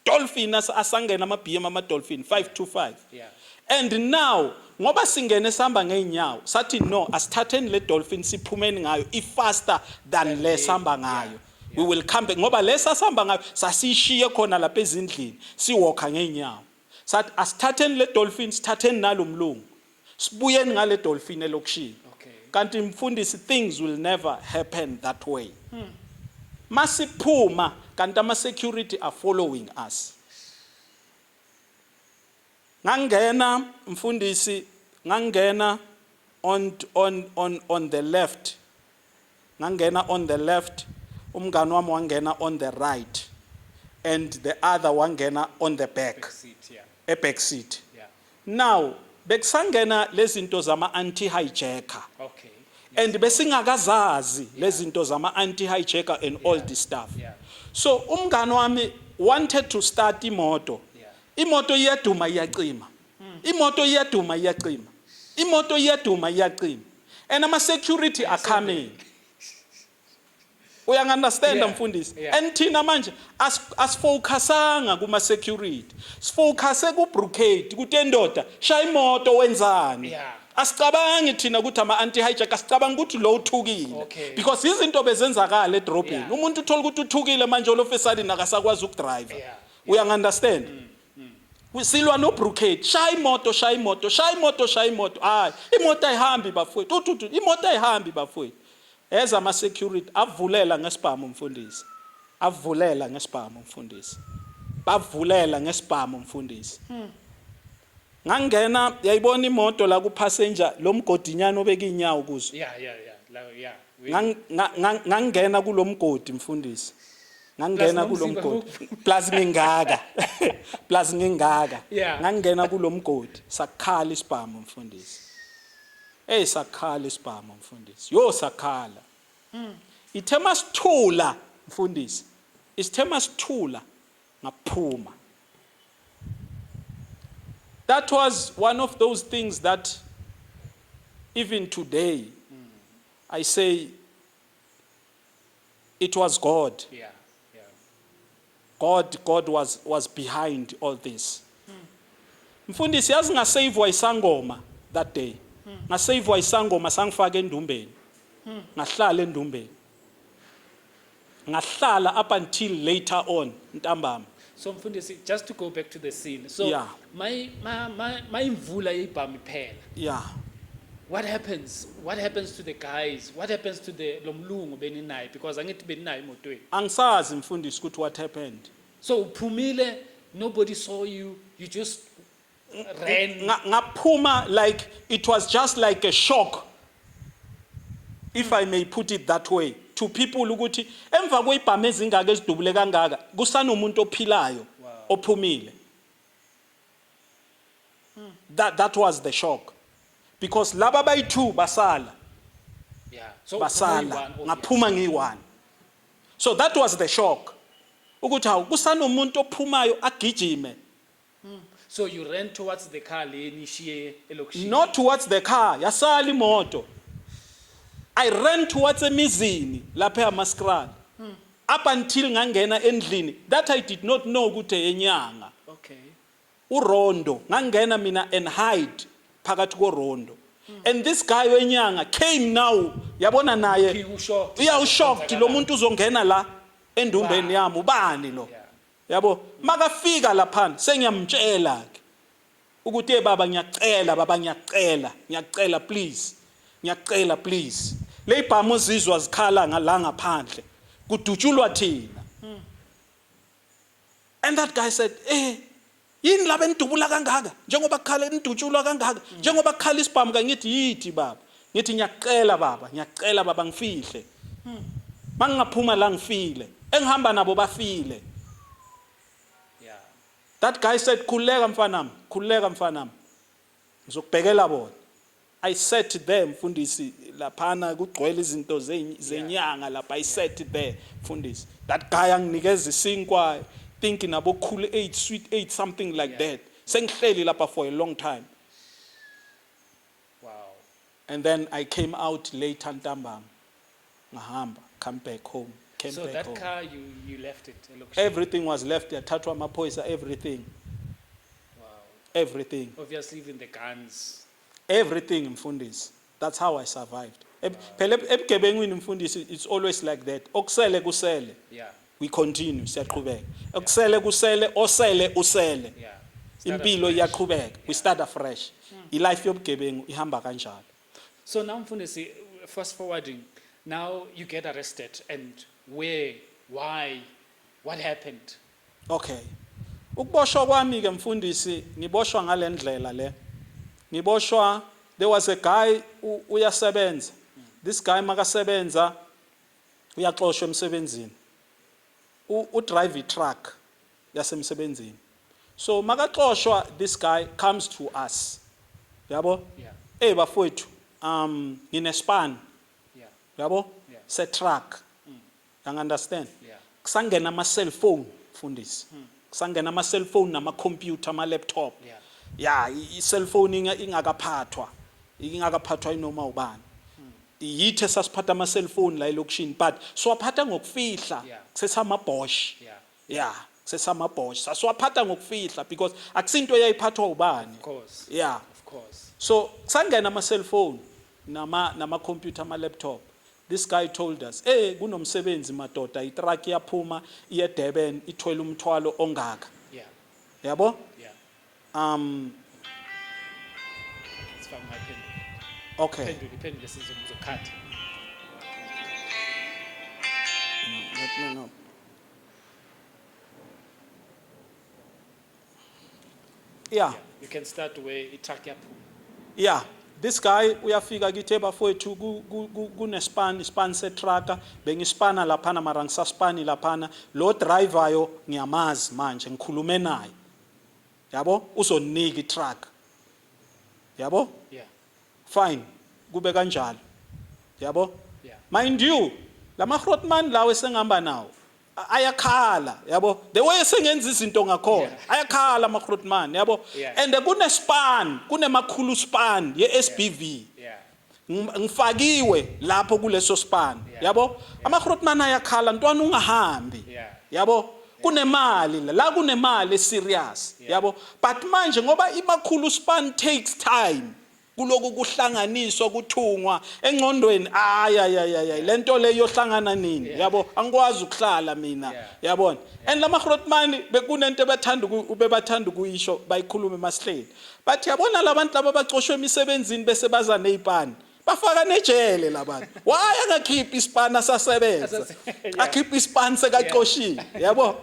Dolphin asangena ama BM ama dolphin 525. Yeah. And now ngoba singene samba ngeenyawo sathi no asithatheni le dolphin siphumeni ngayo faster than le samba ngayo. We will come back ngoba lesa samba ngayo sasishiye khona lapha ezindlini siwalka ngeenyawo. Sathi asithatheni le dolphin sithatheni nalomlungu. Sibuyeni ngale dolphin elokushini. Kanti mfundisi things will never happen that way. Masiphuma kanti ama security are following us. Ngangena mfundisi ngangena on the left. Ngangena on the left, umngani wami wangena on the right, and the other wangena on the back seat, a back seat. Yeah. Now bekusangena lezinto zama anti-hijacker. Okay. And besingakazazi lezinto zama anti-hijacker and all this stuff. Yeah. So umngani wami wanted to start imoto. Imoto iyaduma iyacima. Imoto iyaduma iyacima. Imoto iyaduma iyacima. And ama security are coming. Uyangunderstand mfundisi? And thina manje asifocusanga kuma security. Sifocuse ku brocade kutendoda shaya imoto wenzani. Asicabangi thina ukuthi ama anti-hijacker asicabanga ukuthi lo uthukile because izinto bezenzakala edrobheni umuntu uthola ukuthi uthukile manje lo ofisadi nakasakwazi ukudrive. Uyangunderstand? Silwa no brocade shaya imoto hayi imoto ayihambi bafowethu imoto ayihambi bafowethu. Eza ama security avulela ngesibhamu mfundisi. Avulela ngesibhamu mfundisi. Bavulela ngesibhamu mfundisi. Ngangena yayibona imoto la ku passenger lo mgodinyana obeka inyawo kuzo. Ngangena kulomgodi mfundisi. Ngangena kulomgodi. Plus ngingaka. Plus ngingaka. Ngangena kulomgodi sakhala isibhamu mfundisi. Sakhala isibhamu mfundisi. Yo sakhala. Ithema sithula mfundisi. Isithema sithula ngaphuma. That was one of those things that even today I say it was God. God was behind all this. Mfundisi yazi ngasavwa isangoma that day. Ngasavwa isangoma sangifaka endumbeni. Ngahlala endumbeni. Ngahlala up until later on ntambama. So mfundisi, just to go back to the scene. So my imvula yibhamu iphela. Yeah. What happens? What happens to the guys? What happens to the lomlungu beninayo? Because angithi beninayo emotweni. Angisazi mfundisi ukuthi what happened. So uphumile, nobody saw you. You just ran. Ngaphuma like it was just like a shock. If I may put it that way. To people ukuthi emva kwebhamu ezingaka ezidubule kangaka kusanomuntu ophilayo ophumile. That was the shock. Because laba bayi-2 basala. Yeah. So Basala. Ngaphuma ngiyi-1. So that was the shock. Ukuthi hawu kusanomuntu ophumayo agijime. So you ran towards the car leni shiye elokishini. Not towards the car, yasala imoto. I ran towards emizini lapha eMaskrala. Up until ngangena endlini, that I did not know ukuthi enyanga. Okay. Urondo, ngangena mina and hide phakathi koRondo. And this guy wenyanga came now, yabona naye. Ushocked lo muntu uzongena la endumbeni yami ubani lo. Yabo, makafika lapha sengiyamtshela ke ukuthi baba ngiyacela please. Ngiyacela please. Le ibhamu zizwa zikhala ngala ngaphandle. Kudutshulwa thina. And that guy said, yini laba endubula kangaka njengoba kukhala endutshulwa kangaka njengoba kukhala isibhamu kangithi yithi baba ngithi ngiyacela baba ngifihle mangingaphuma la ngifile engihamba nabo bafile. Yeah. That guy said khuleka mfanami ngizokubhekela bona. I sat there mfundisi laphana kugcwele izinto zenyanga lapha. I sat there mfundisi. That guy anginikeza isinkwa thinking about cool 8 sweet 8 something like that. Sengihleli lapha for a long time. Wow. And then I came out later ntambama. Ngahamba come back home. So back that home. car you left it elokishini. Everything was left there. Thathwa amaphoyisa everything. Wow. Everything. Obviously even the guns. Everything mfundisi. That's how I survived. Phela ebugebengwini mfundisi it's always like that. Okusele kusele. Yeah. We continue siyaqhubeka. Okusele kusele osele usele. Yeah. Impilo iyaqhubeka. We start afresh. Life yobugebengu ihamba kanjalo. So now mfundisi, fast forwarding, now you get arrested and where, why, what happened? Okay. Ukuboshwa kwami ke mfundisi ngiboshwa ngalendlela le. Ngiboshwa, there was a guy uyasebenza. This guy makasebenza uyaxoshwa emsebenzini. Drive i-truck yasemsebenzini. So makaxoshwa, this guy comes to us. Yabo? Yeah. Bafowethu, nginespan. Yeah. Yabo? Yeah. Se truck. You understand? Yeah. Kusangena ama cell phone mfundisi. Kusangena ama cell phone nama computer, ama laptop. Yeah. Yeah, i-cell phone ingakaphathwa inoma ubani. Yithe sasiphatha ama cell phone la elokishini but siwaphatha ngokufihla kusesamabhosh. Yeah, kusesamabhosh. Sasiwaphatha ngokufihla because akusinto eyayiphathwa ubani. Of course. Yeah. Of course. So kusangena ama cell phone nama computer, ama laptop. This guy told us, kunomsebenzi madoda, itruck yaphuma iye Durban ithwele umthwalo ongaka. Yeah. Yabo? Yeah. It's from my pen. Okay. Pen sizokukhatha. No. Yeah. You can start where itruck yaphuma. Yeah. This guy uyafika kithi bafowethu ispan se-trucker bengispana laphana mara ngisaspani laphana lo driver yo ngiyamazi manje ngikhulume naye. Yabo uzonika i-truck. Yabo? Yeah. Fine. Kube kanjalo. Yabo? Yeah. Mind you, lama Grootman lawe sengihamba nawo ayakhala, yabo. The way sengenza izinto ngakhona ayakhala ama Grootman, yabo. Yeah. And kunespan, kunemakhulu span ye-SBV. Yeah. Ngifakiwe lapho kuleso span, yabo. Ama Grootman ayakhala ntwana ungahambi. Yeah. Yabo? Kunemali la kunemali serious, yabo. But manje ngoba imakhulu span takes time. Kuloku kuhlanganiswa kuthungwa engqondweni lento le yohlangana nini, yabo. Angikwazi ukuhlala mina, yabona. And lama Grootman bekunento bebathanda ukuyisho bayikhuluma emasihleli. But yabona labantu laba bacoshwe emisebenzini bese baza nezipani. Bafaka nejele labantu. Why angakhipha ispan asasebenza? Akhipha ispan sekaqoshile, yabo.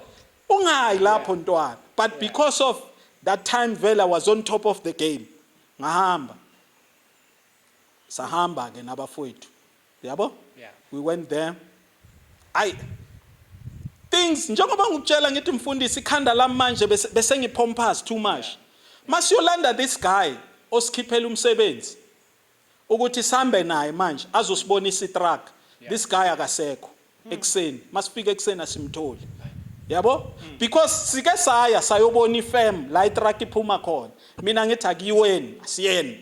Ungayi lapho ntwana. But because of that time vele was on top of the game. Ngahamba. Sahamba ke nabafowethu. Yabo? Yeah. We went there. Things njengoba ngikutshela ngithi mfundisi ikhanda lami manje bese ngipompas too much. Masiyolanda this guy osikhiphela umsebenzi ukuthi sambe naye manje azosibonisa itruck. This guy akasekho ekseni. Masifika ekseni asimtholi. Yabo? Because sike saya sayobona ifem la itruck iphuma khona. Mina ngithi akuyiweni, asiyeni.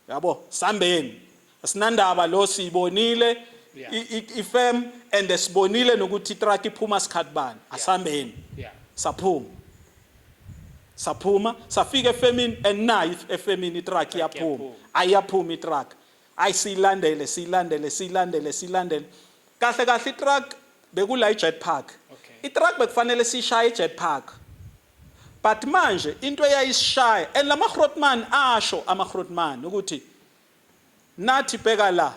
Yabo? Sambeni. Asinandaba lo sibonile ifem and sibonile nokuthi itruck iphuma sikhathi bani. Asambeni. Saphuma safika efemini and nayi efemini itruck iyaphuma. Ayaphuma itruck. Silandele. Kahle kahle itruck bekula ijet park. Itruck bekufanele sishaye ijet park. But manje into eyayisishaya and la magrotman asho amagrotman ukuthi nathi bheka la.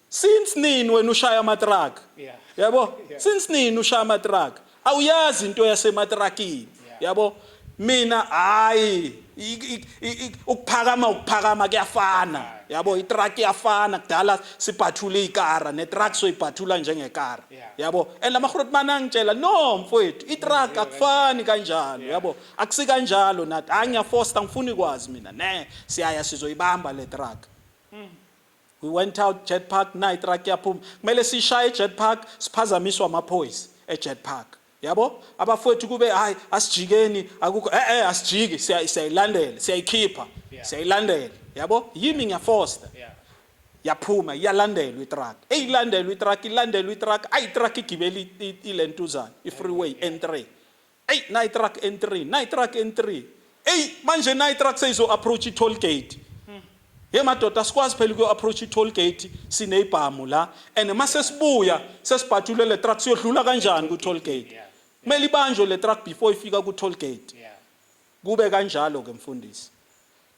Since nini wena ushaya ama-truck? Yabo? Since nini ushaya ama-truck? Awuyazi into yasematruckini. Yabo? Mina hayi ukuphakama kuyafana. Yabo? Itruck iyafana kudala sibhathule ikara netruck soyibhathula njengekara. Yabo? And la magrotman angitshela no mfowethu itruck akufani kanjalo. Yabo? Akusikanjalo nathi angiyafosta ngifuna ikwazi mina ne siyaya sizoyibamba le truck. We went out jet park na itruck yaphuma. Kumele sishaye jet park siphazamiswa amaphoyisa jet park. Yabo? Abafowethu kube hayi asijikeni akukho asijiki siyayilandela siyayikhipha siyayilandela. Yabo? Yimi ngiyafosta. Yaphuma iyalandelwa itruck. Ilandelwa itruck ayitruck igibela ilentuzana ifreeway N3. Na itruck N3. Manje na itruck seyizo approach i-toll gate. Madoda sikwazi phela ku approach i-toll gate sineyibhamu la and mase sibuya sesibhathule le truck siyodlula kanjani ku toll gate. Kumele ibanjwe le truck before ifika ku toll gate. Kube kanjalo ke mfundisi.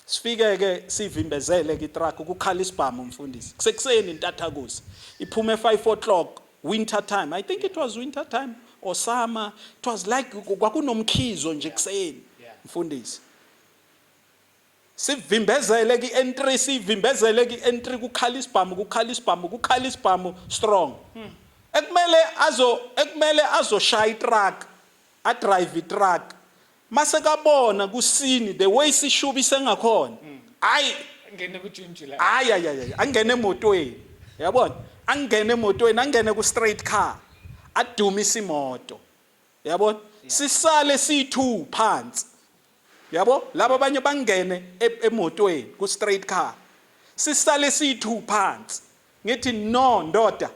Sifike ke sivimbezele ke itruck ukukhala isibhamu mfundisi. Kusekuseni intathakusa. Iphume 5 o'clock winter time. I think it was winter time or summer. It was like kwakunomkhizo nje kuseni mfundisi. Sivimbezele ki entry kukhala isibhamu strong. Ekumele azoshaya itruck a drive itruck mase kabona kusini the way sishubi sengakhona hayi ngene kujunjula angene emotweni yabona angene ku straight car adumisa imoto yabona sisale si2 phansi. Yabo? Laba abanye bangene emotweni ku straight car. Sisale si2 phansi. Ngithi no ndoda.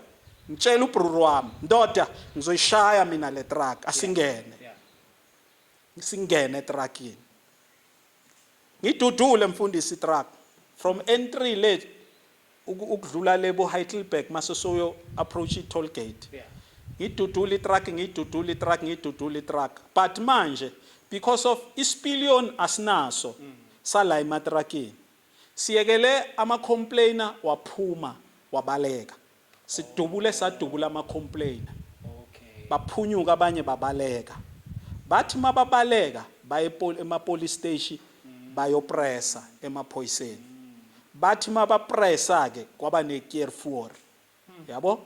Ngitshela ubruru wami, ndoda ngizoyishaya mina le truck asingene. Singene etruckini. Ngidudule mfundisi truck from N3 le ukudlula lebo Heidelberg mase soyo approach i-toll gate. Ngidudule truck. But manje because of ispillion asinaso sala ematruckini siyekele ama complainer waphuma wabaleka sadubula ama complainer baphunyuka abanye babaleka bathi mababaleka baye ema-police station bayopressa emaphoyiseni bathi mabapressa ke kwaba ne-keer 4 yabo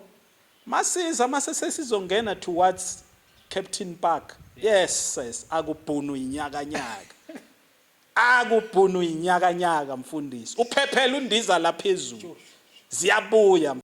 mase sesizongena towards Captain Park. Yes, says akubhunu inyakanyaka mfundisi. Uphephela undiza la phezulu. Ziyabuya